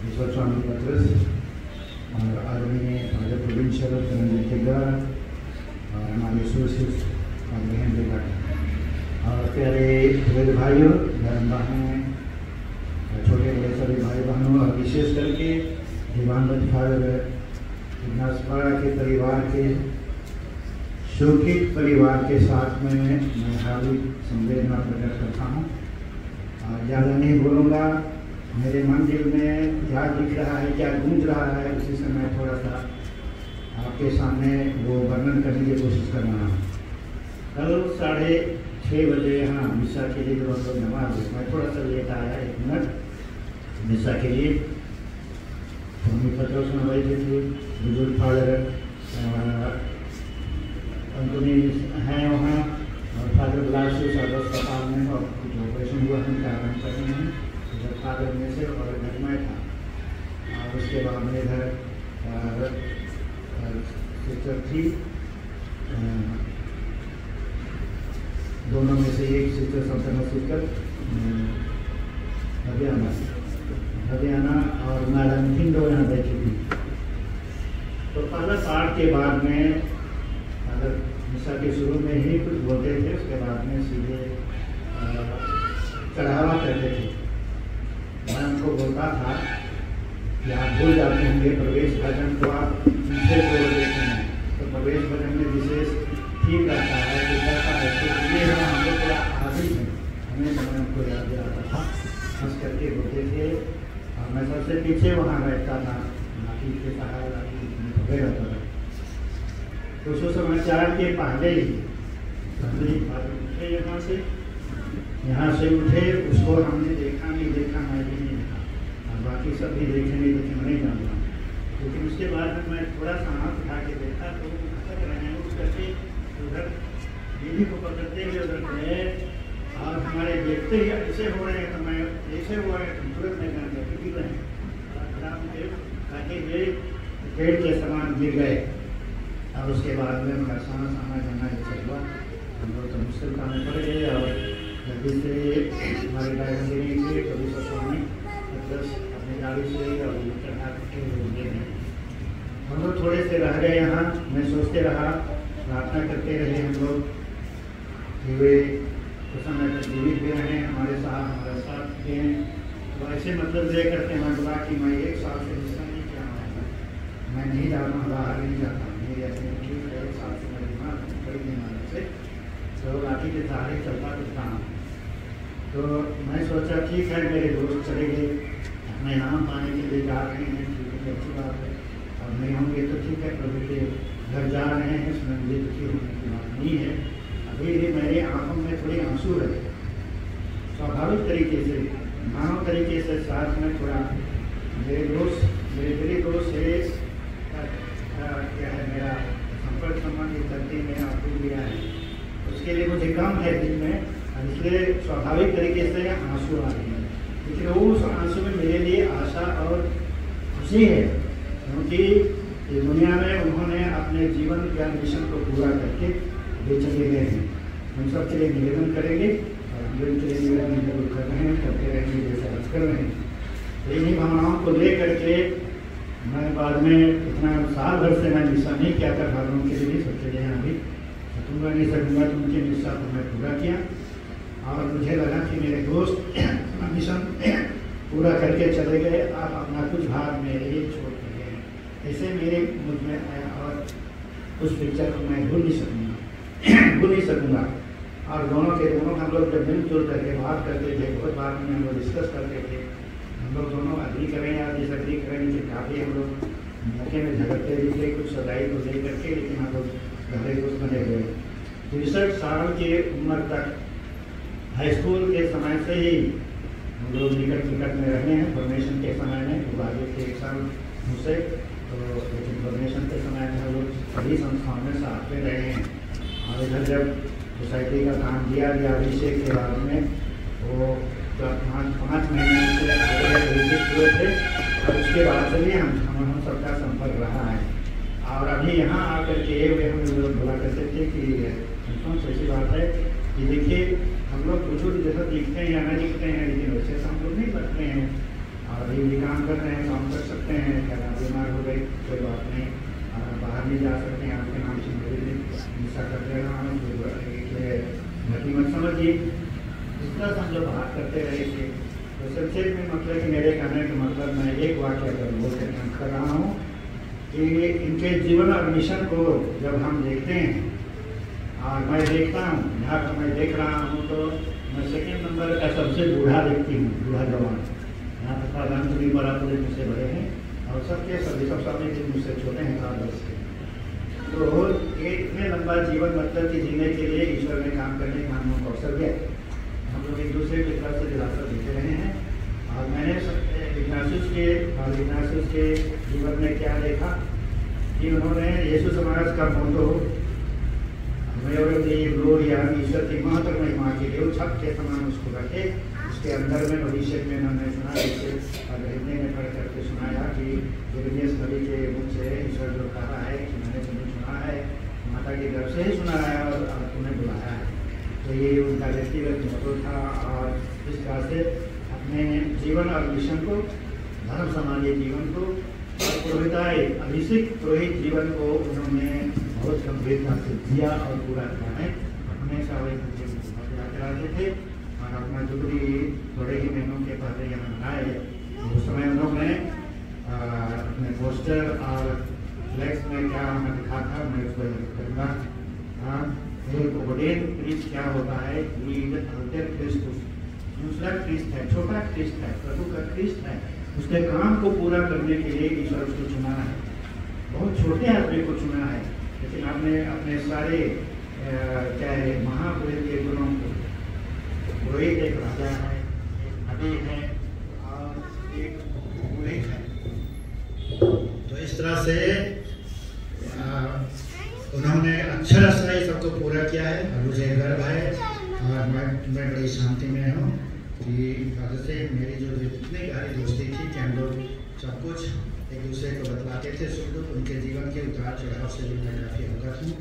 ईश्वर स्वामी पत्रस और आदरणीय फादर प्रोविंशियल और हमारे सोर्सेस और बहन बेटा और प्यारे वेद भाइयों, बहन बहनों, छोटे बड़े सभी भाई बहनों और विशेष करके दिवंगत फादर इग्नास के परिवार के शोकित परिवार के साथ में मैं हार्दिक संवेदना प्रकट करता हूँ। ज़्यादा नहीं बोलूँगा, मेरे मन दिल में क्या दिख रहा है, क्या गूंज रहा है, उसी से मैं थोड़ा सा आपके सामने वो वर्णन करने की कोशिश कर रहा हूँ। कल 6:30 बजे यहाँ मिसा के लिए जब हम लोग नमाज, मैं थोड़ा सा लेट आया 1 मिनट मिसा के लिए। स्वामी पत्र सुन रहे थे, बुजुर्ग फादर अंतोनी हैं वहाँ और फादर ब्लासू सागर अस्पताल में और कुछ ऑपरेशन हुआ उनका आराम कर रहे हैं। इधर फादर में से और घर में था और उसके बाद में इधर सिस्टर थी दोनों में से एक सिस्टर संतना सिस्टर हरियाणा और मैडम हिंदो यहाँ बैठी थी। तो पहला पाठ के बाद में अगर मिसा के शुरू में ही कुछ बोलते थे, उसके बाद में सीधे चढ़ावा करते थे। मैं उनको बोलता था कि आप भूल जाते होंगे प्रवेश भजन को आप पीछे जोड़ देते हैं, तो प्रवेश भजन में विशेष ठीक रहता है कि कैसा है, तो ये हम लोग थोड़ा आदि हैं, हमें समय उनको याद दिलाता था, हंस करके बोलते थे। और मैं सबसे पीछे वहाँ बैठता था, लाठी के सहारे लाठी पकड़े रहता था। तो सुसमाचार के पहले ही उठे यहाँ से उठे, उसको हमने देखा नहीं देखा, मैं भी नहीं देखा, और बाकी सब भी देखे नहीं देखे, मैं नहीं जानता। लेकिन उसके बाद में मैं थोड़ा सा हाथ उठा के देखा तो वो खसक रहे हैं, उस करके उधर दीदी को पकड़ते हुए उधर गए और हमारे देखते ही ऐसे हो रहे हैं, तो मैं ऐसे हुआ है तुरंत में जान गया गिर रहे हैं, ताकि ये पेड़ के समान गिर गए। और उसके बाद में उनका साना साना करना ये सब हुआ, हम लोग तो मुश्किल काम में पड़ गए। और जल्दी से हमारे ड्राइवर थे कभी स्वामी प्लस अपनी गाड़ी से और चढ़ा करके गए। हम लोग थोड़े से रह गए यहाँ, मैं सोचते रहा, प्रार्थना करते रहे हम लोग कि वे कुछ समय तक जीवित भी रहें, हमारे साथ दें। तो ऐसे मतलब दे करके मैं बोला कि मैं 1 साल से हिस्सा नहीं किया, मैं नहीं जाता, बाहर नहीं जाता, मेरी अपनी ठीक है, 1 साल से मैं बीमार हूँ कई बीमारी से, तो लाठी के सहारे चलता फिरता हूँ। तो मैं सोचा ठीक है, मेरे दोस्त चले गए, अपने नाम पाने के लिए जा रहे हैं, ठीक है, अच्छी बात है, और नहीं होंगे तो ठीक है, प्रभु के घर जा रहे हैं, इसमें मुझे दुखी होने की बात नहीं है। अभी भी मेरे आंखों में थोड़े आंसू रहे, स्वाभाविक तरीके से, मानव तरीके से, साथ में थोड़ा मेरे गरीब दोस्त से क्या है मेरा संपर्क संबंध करते में आपको दिया है, उसके लिए मुझे कम है दिन में, इसलिए स्वाभाविक तरीके से आंसू आ रहे हैं। लेकिन उस आंसू में मेरे लिए आशा और खुशी है, क्योंकि इस दुनिया में उन्होंने अपने जीवन के मिशन को पूरा करके वे चले गए हैं। हम सब के लिए निवेदन करेंगे और हम लोग के लिए निवेदन जरूर कर रहे हैं, करते रहेंगे जैसे आज कर रहे हैं। इन्हीं भावनाओं को ले करके मैं बाद में इतना साल भर से मैं निशा नहीं किया था, भावनाओं के लिए सबके लिए यहाँ भी सकूँगा नहीं सकूँगा, तो उनके निशा को मैं पूरा किया। और मुझे लगा कि मेरे दोस्त अपना मिशन पूरा करके चले गए, आप अपना कुछ भाग मेरे लिए छोड़ के गए। ऐसे मेरे मुझ में आया और उस पिक्चर को मैं भूल नहीं सकूँगा। और दोनों हम लोग जब मिलजुल करके बात करते थे, बहुत बात में हम लोग डिस्कस करते थे, हम लोग दोनों अग्री करें या डिसअग्री करें, लेकिन काफ़ी हम लोग मौके में झगड़ते भी थे, कुछ सदाई को ले करके, लेकिन हम लोग गहरे दोस्त बने हुए। 63 साल की उम्र तक हाई स्कूल के समय से ही हम लोग निकट में रहे हैं। फॉर्मेशन के समय में आगे के 1 साल मुझसे, तो लेकिन फॉर्मेशन के समय में हम लोग सभी संस्थाओं में साथ में रहे हैं। और इधर जब सोसाइटी का काम दिया गया अभिषेक के बाद में, वो 5 महीने से आगे अभिषेक हुए थे, और उसके बाद से भी हम सबका संपर्क रहा है। और अभी यहाँ आकर के वे हम लोग बोला करते थे कि ऐसी बात है कि देखिए हम लोग बुजुर्ग जैसा दिखते हैं या न दिखते हैं, लेकिन वैसे तो हम लोग नहीं करते हैं, और अभी भी काम कर रहे हैं, काम कर सकते हैं, क्या बीमार हो गए कोई बात नहीं, बाहर नहीं जा सकते हैं, आपके नाम से मेरे लिए निशा कर दे रहा हूँ, घटी मत समझिए। इस तरह से हम लोग बात करते रहे थे। तो संक्षेप में मतलब कि मेरे कहने का मतलब मैं एक वाक्य बोल कर रहा हूँ कि इनके जीवन और मिशन को जब हम देखते हैं, और मैं देखता हूँ, यहाँ पर मैं देख रहा हूँ, तो मैं 2nd नंबर का सबसे बूढ़ा व्यक्ति हूँ, बूढ़ा जवान। यहाँ पर प्रधानमंत्री बड़ा पूरे मुझसे बड़े हैं, और सब स्वामी जी मुझसे छोटे हैं 7 वर्ष के। तो ये इतने लंबा जीवन मतलब कि जीने के लिए ईश्वर में काम करने का हम लोग अवसर दिया। हम लोग एक दूसरे की तरफ से विरासत देते रहे हैं। और मैंने इग्नासियस के जीवन में क्या देखा कि उन्होंने यीशु समाज का मोटो ग्लोरिया, ईश्वर की महत्व महिमा के लिए छत के समान उसको रखे। उसके अंदर में भविष्य में उन्होंने सुना, हिंदी में पढ़ करके सुनाया कि यिर्मयाह नबी के मुख से ईश्वर जो कहा है कि मैंने तुम्हें सुना है, माता के गर्भ से ही सुना है और तुम्हें बुलाया है। तो ये उनका व्यक्तिगत मोटो था और इस तरह से अपने जीवन और मिशन को, धर्म समाजीय जीवन को और पुरोहिताई अभिषेक पुरोहित जीवन को उन्होंने बहुत गंभीरता से जिया और पूरा किया है। हमेशा वही याद कराते थे और अपना जुबली थोड़े ही महीनों के पहले यहाँ मनाए। उस समय उन्होंने अपने पोस्टर और फ्लैक्स में क्या उन्होंने लिखा था, मैं उसको करूँगा। एक ऑर्डेन प्रीस्ट क्या होता है, क्रिस्टुस, दूसरा क्रिस्ट है, छोटा क्रिस्ट है, प्रभु का क्रिस्ट है। उसके काम को पूरा करने के लिए ईश्वर उसको चुना है। बहुत छोटे आदमी को चुना है, लेकिन आपने अपने सारे चाहे महापुरुष के गुणों को, पुरोहित एक राजा है, एक नबी है और एक पुरोहित है। तो इस तरह से उन्होंने अच्छा से सबको पूरा किया है और मुझे गर्व है और मैं बड़ी शांति में हूँ कि से मेरी जो इतनी गहरी दोस्ती थी कि हम लोग सब कुछ एक दूसरे को बतलाते थे, सुख दुख उनके जीवन के उतार चढ़ाव से भी मैं काफ़ी अवगत हूँ।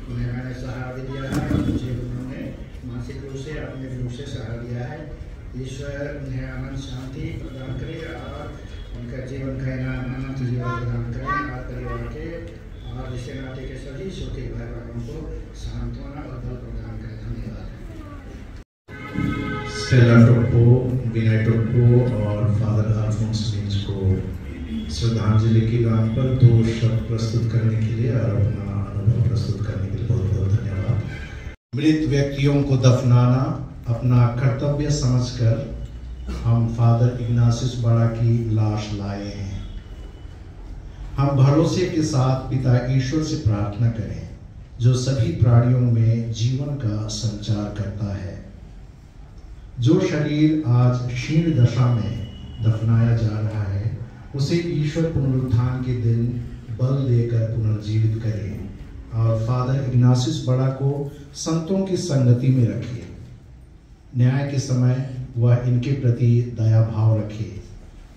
उन्हें मैंने सहारा भी दिया है, मुझे उन्होंने मानसिक रूप से अपने रूप से सहारा दिया है। ईश्वर उन्हें अनंत शांति प्रदान करे और उनका जीवन का इनाम अनंत जीवन प्रदान करें और परिवार के और रिश्ते नाते के सभी छोटे भाई बहनों को सांत्वना और बल प्रदान करें। धन्यवाद। स्टेला टोप्पो, विनय टोप्पो और फादर अल्फोंस लिंच को श्रद्धांजलि के गान पर 2 शब्द प्रस्तुत करने के लिए और अपना अनुभव प्रस्तुत करने के लिए बहुत बहुत धन्यवाद। मृत व्यक्तियों को दफनाना अपना कर्तव्य समझकर हम फादर इग्नासियस बड़ा की लाश लाए हैं। हम भरोसे के साथ पिता ईश्वर से प्रार्थना करें जो सभी प्राणियों में जीवन का संचार करता है। जो शरीर आज क्षीण दशा में दफनाया जा रहा है उसे ईश्वर पुनरुत्थान के दिन बल देकर पुनर्जीवित करे और फादर इग्नासियस बड़ा को संतों की संगति में रखे। न्याय के समय वह इनके प्रति दया भाव रखे।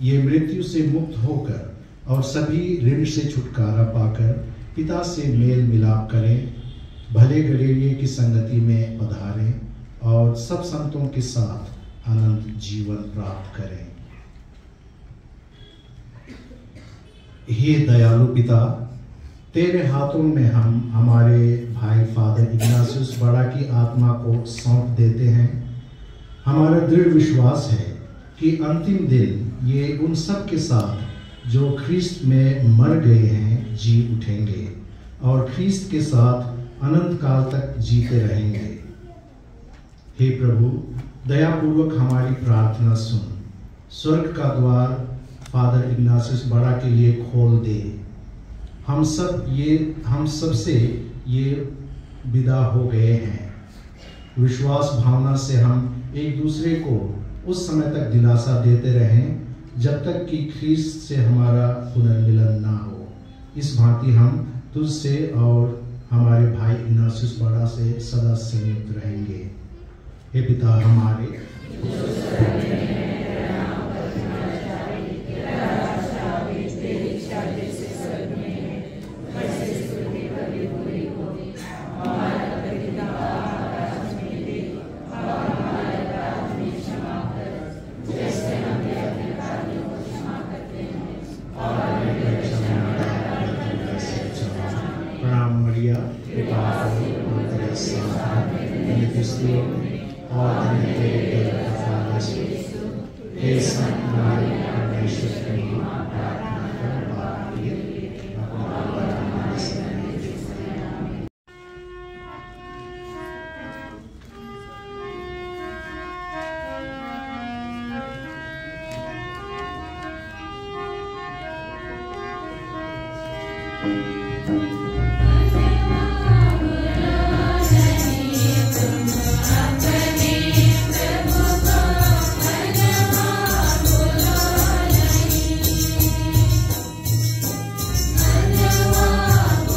ये मृत्यु से मुक्त होकर और सभी ऋण से छुटकारा पाकर पिता से मेल मिलाप करें, भले गलेरिये की संगति में पधारें और सब संतों के साथ अनंत जीवन प्राप्त करें। हे दयालु पिता, तेरे हाथों में हम हमारे भाई फादर इग्नासियस बड़ा की आत्मा को सौंप देते हैं। हमारा दृढ़ विश्वास है कि अंतिम दिन ये उन सब के साथ जो ख्रिस्त में मर गए हैं जी उठेंगे और ख्रिस्त के साथ अनंत काल तक जीते रहेंगे। हे प्रभु, दयापूर्वक हमारी प्रार्थना सुन। स्वर्ग का द्वार फादर इग्नासियस बड़ा के लिए खोल दे। हम सब से ये विदा हो गए हैं। विश्वास भावना से हम एक दूसरे को उस समय तक दिलासा देते रहें जब तक कि ख्रिस्त से हमारा पुनर्मिलन ना हो। इस भांति हम तुझसे और हमारे भाई इग्नासियस बड़ा से सदा संयुक्त रहेंगे। हे पिता हमारे, धन्यवाद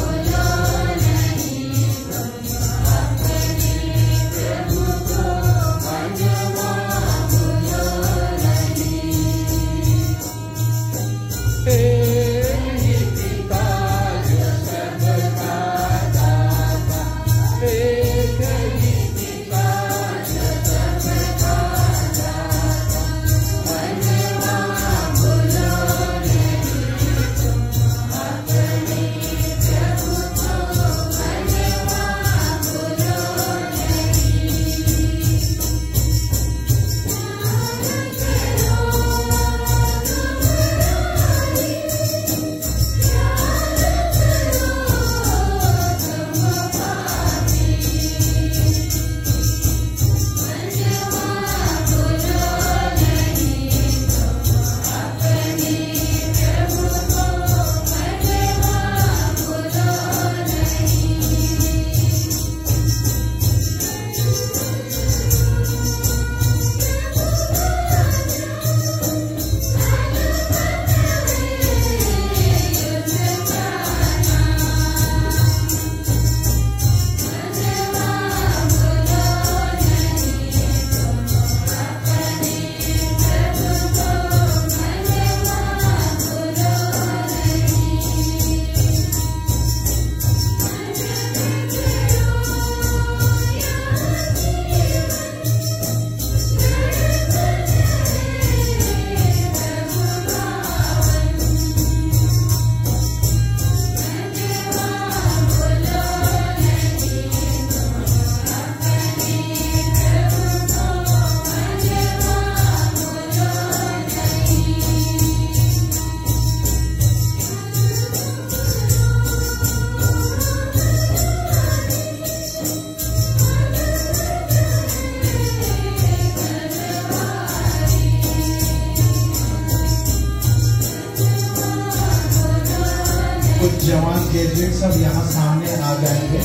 जवान ग्रेजुएट सब यहाँ सामने आ जाएंगे।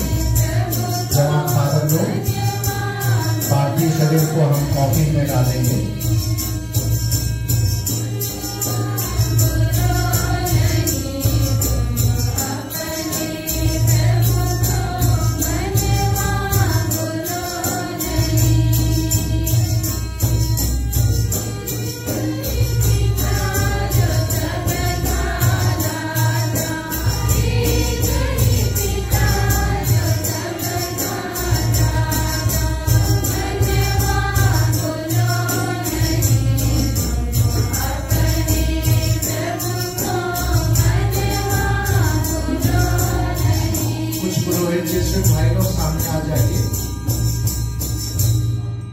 जवान फादर लोग, पार्थिव शरीर को हम कॉफिन में डालेंगे। भाई लोग सामने आ जाइए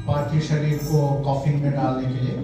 पार्थिव शरीर को कॉफिन में डालने के लिए।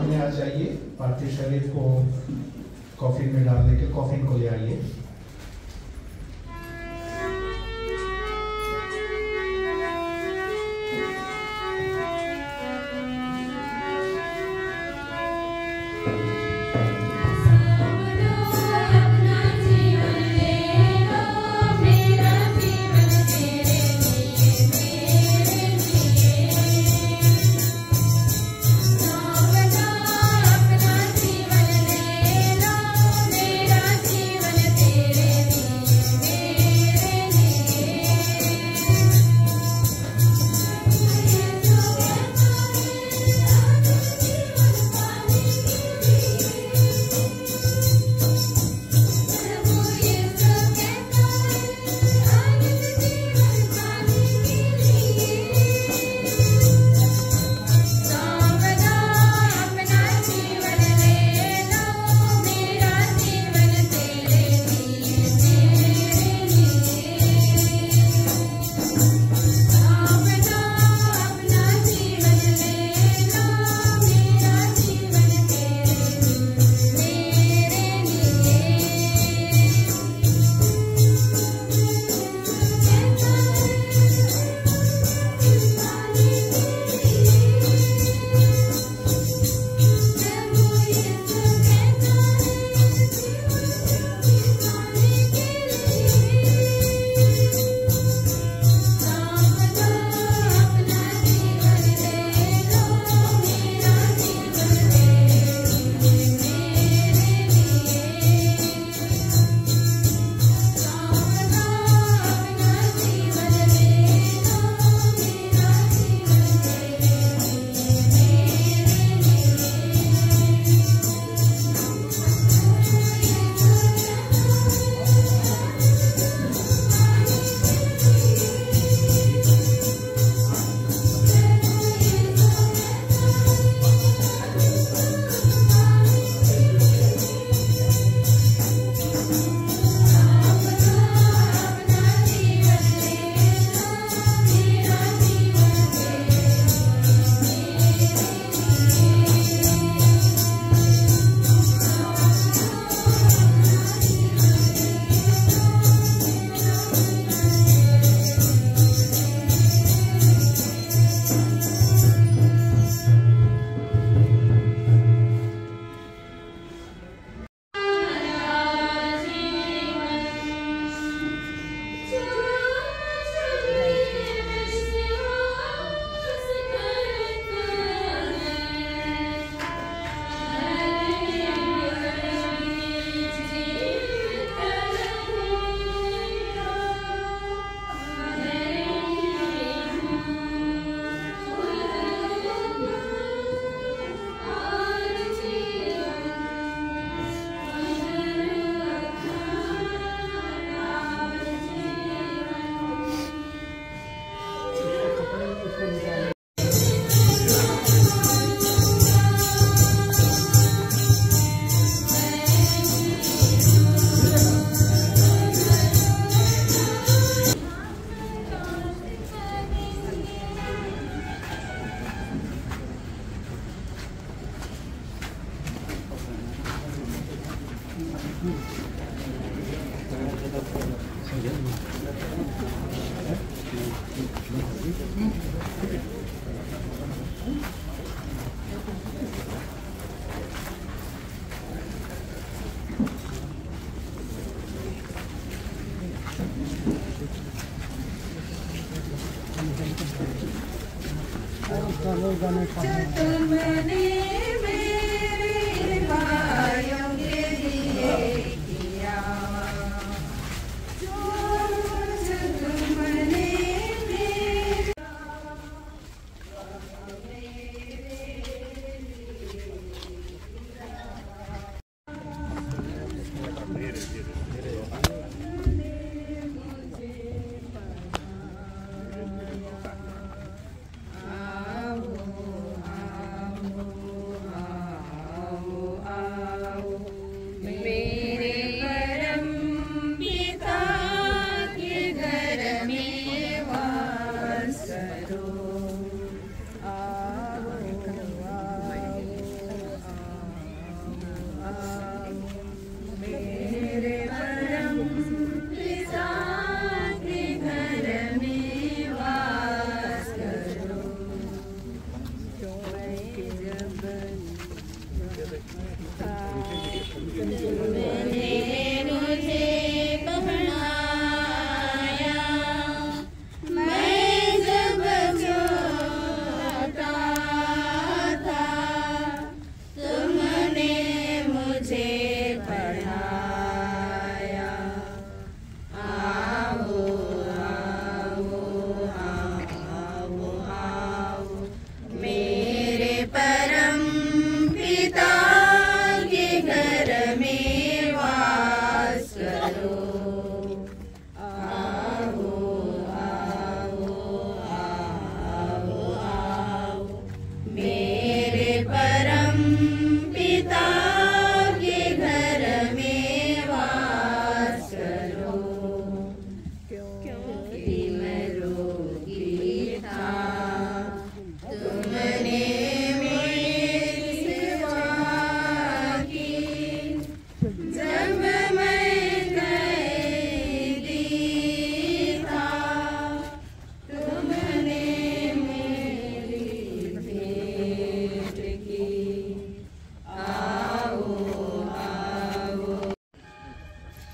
में आ जाइए, पार्थिव शरीर को कॉफिन में डालने के कॉफिन को ले आइए।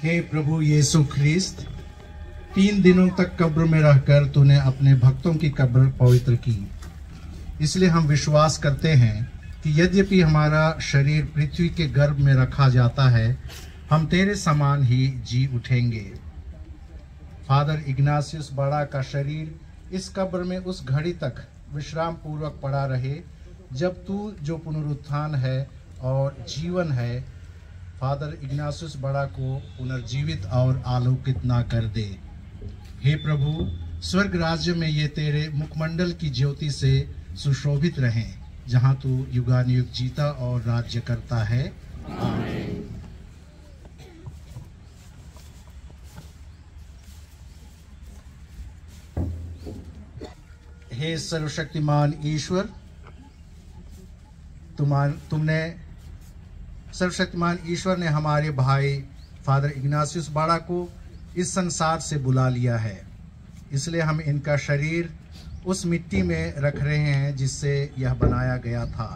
हे प्रभु यीशु ख्रिस्त, 3 दिनों तक कब्र में रहकर तूने अपने भक्तों की कब्र पवित्र की। इसलिए हम विश्वास करते हैं कि यद्यपि हमारा शरीर पृथ्वी के गर्भ में रखा जाता है, हम तेरे समान ही जी उठेंगे। फादर इग्नासियस बड़ा का शरीर इस कब्र में उस घड़ी तक विश्राम पूर्वक पड़ा रहे जब तू जो पुनरुत्थान है और जीवन है, फादर इग्नासियस बड़ा को पुनर्जीवित और आलोकित ना कर दे। हे प्रभु, स्वर्ग राज्य में ये तेरे मुखमंडल की ज्योति से सुशोभित रहें, जहां तू युगानुयुग जीता और राज्य करता है। आमीन। हे सर्वशक्तिमान ईश्वर, तुमने सर्वशक्तिमान ईश्वर ने हमारे भाई फादर इग्नासियस बाड़ा को इस संसार से बुला लिया है। इसलिए हम इनका शरीर उस मिट्टी में रख रहे हैं जिससे यह बनाया गया था।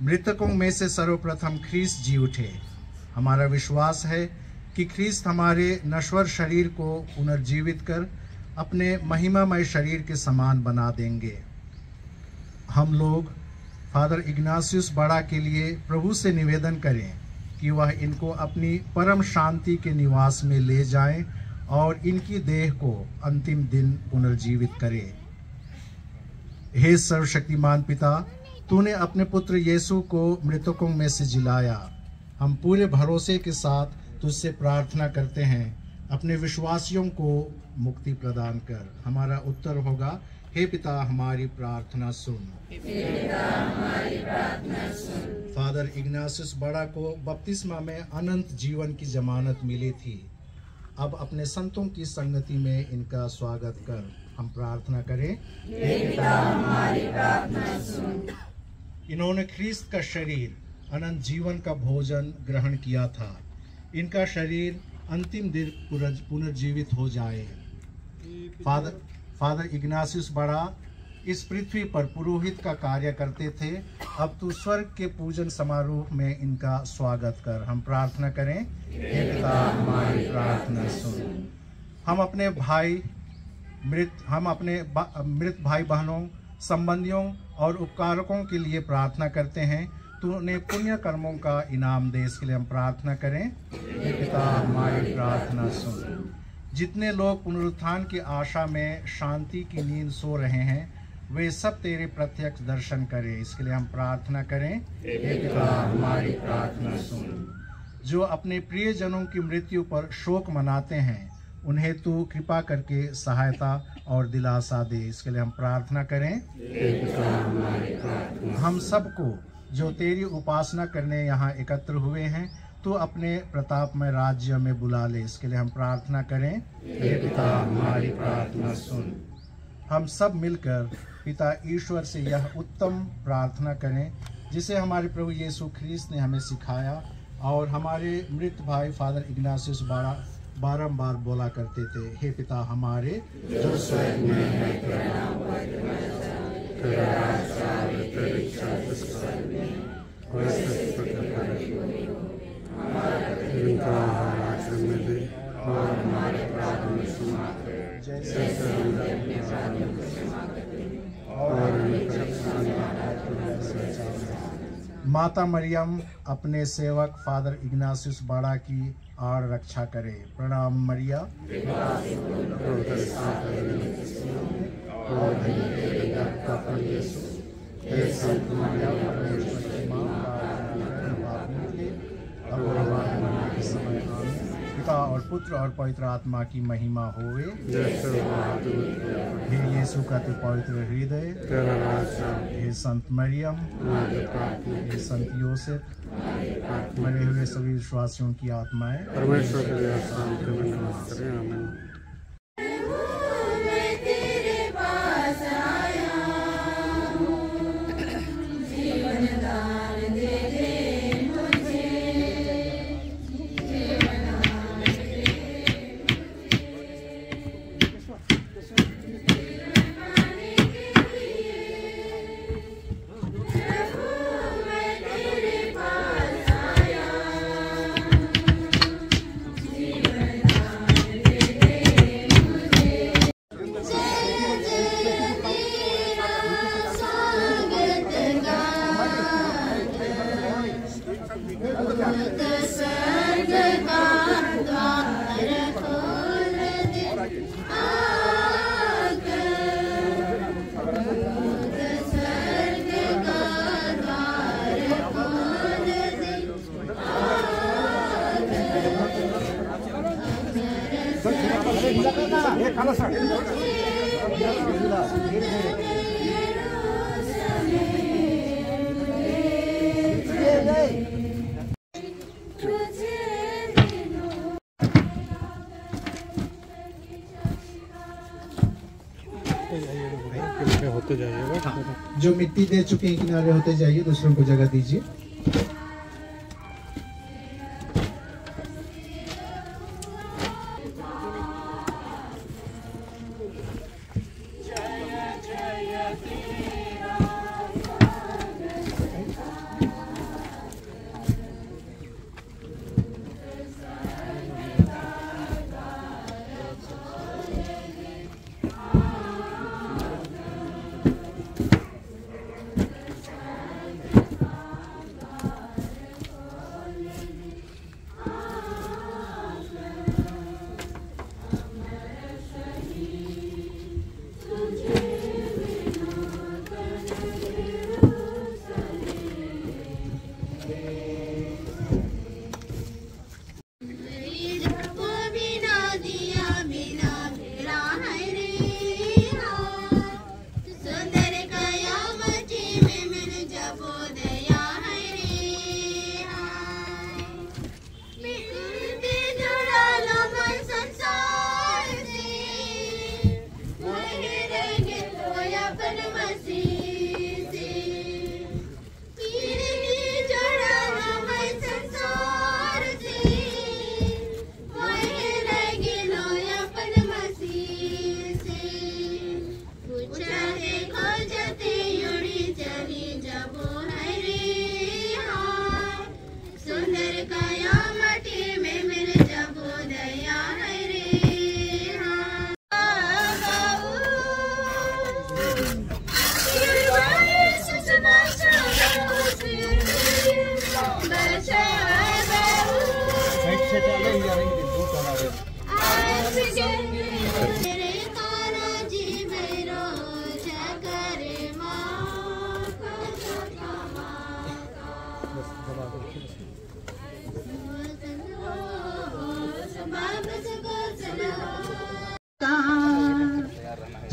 मृतकों में से सर्वप्रथम ख्रीस्त जी उठे। हमारा विश्वास है कि ख्रीस्त हमारे नश्वर शरीर को पुनर्जीवित कर अपने महिमामय शरीर के समान बना देंगे। हम लोग फादर इग्नासियस बड़ा के लिए प्रभु से निवेदन करें कि वह इनको अपनी परम शांति के निवास में ले जाएं और इनकी देह को अंतिम दिन पुनर्जीवित करे। हे सर्वशक्तिमान पिता, तूने अपने पुत्र यीशु को मृतकों में से जिलाया। हम पूरे भरोसे के साथ तुझसे प्रार्थना करते हैं, अपने विश्वासियों को मुक्ति प्रदान कर। हमारा उत्तर होगा, हे पिता हमारी प्रार्थना सुन। फादर इग्नासियस बड़ा को बपतिस्मा में अनंत जीवन की जमानत मिली थी। अब अपने संतों की संगति में इनका स्वागत कर। हम प्रार्थना करें, हे पिता हमारी प्रार्थना सुन। इन्होंने ख्रीस्त का शरीर अनंत जीवन का भोजन ग्रहण किया था। इनका शरीर अंतिम दिन पुनर्जीवित हो जाए। फादर इग्नासियस बड़ा इस पृथ्वी पर पुरोहित का कार्य करते थे। अब तू स्वर्ग के पूजन समारोह में इनका स्वागत कर। हम प्रार्थना करें, हे पिता हमारी प्रार्थना सुन। हम अपने मृत भाई बहनों, संबंधियों और उपकारकों के लिए प्रार्थना करते हैं। तू उन्हें पुण्य कर्मों का इनाम दे, इसके लिए हम प्रार्थना करें, हे पिता हमारी प्रार्थना सुन। जितने लोग पुनरुत्थान की आशा में शांति की नींद सो रहे हैं, वे सब तेरे प्रत्यक्ष दर्शन करें, इसके लिए हम प्रार्थना करें, हे पिता हमारी प्रार्थना सुन। जो अपने प्रियजनों की मृत्यु पर शोक मनाते हैं, उन्हें तू कृपा करके सहायता और दिलासा दे, इसके लिए हम प्रार्थना करें, हे पिता हमारी प्रार्थना। हम सबको जो तेरी उपासना करने यहाँ एकत्र हुए हैं, तू अपने प्रतापमय राज्य में बुला ले, इसके लिए हम प्रार्थना करें, हे पिता हमारी प्रार्थना सुन। हम सब मिलकर पिता ईश्वर से यह उत्तम प्रार्थना करें जिसे हमारे प्रभु यीशु ख्रीस्त ने हमें सिखाया और हमारे मृत भाई फादर इग्नासियस बाड़ा बारंबार बोला करते थे, हे पिता हमारे जो स्वर्ग में है, तेरा नाम तेरा राज्य आए, तेरी इच्छा स्वर्ग में वैसे पृथ्वी पर हो। हमारा आहार में दे और हमारे अपराधों में क्षमा कर, जैसे हम अपने अपराधियों को क्षमा करते हैं, और हमें परीक्षा में न डाल। माता मरियम अपने सेवक फादर इग्नासियस बाड़ा की आड़ रक्षा करे। प्रणाम मरिया। पिता और पुत्र और पवित्र आत्मा की महिमा होवे। हे यीशु का तू पवित्र हृदय, हे संत मरियम, हे संत योसेफ, मरे हुए सभी विश्वासियों की आत्माएं परमेश्वर के लिए शांति में निवास करें। आमीन। होते जाइएगा। जो मिट्टी दे चुके हैं किनारे होते जाइए, दूसरों को जगह दीजिए।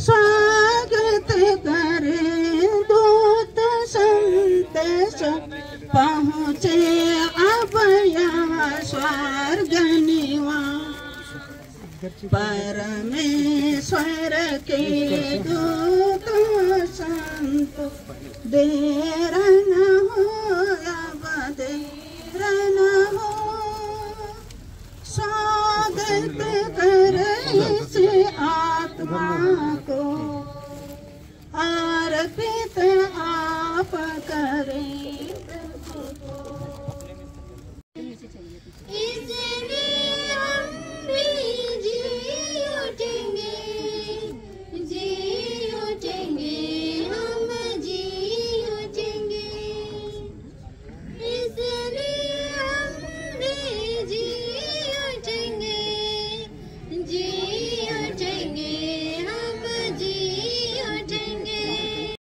स्वागत करे दूत संदेश पहुँचे अब यहाँ स्वर्ग निवास परमेश्वर के दूत संत देर न हो अब देर न हो स्वागत करे से आत्मा को अर्पित आप करें।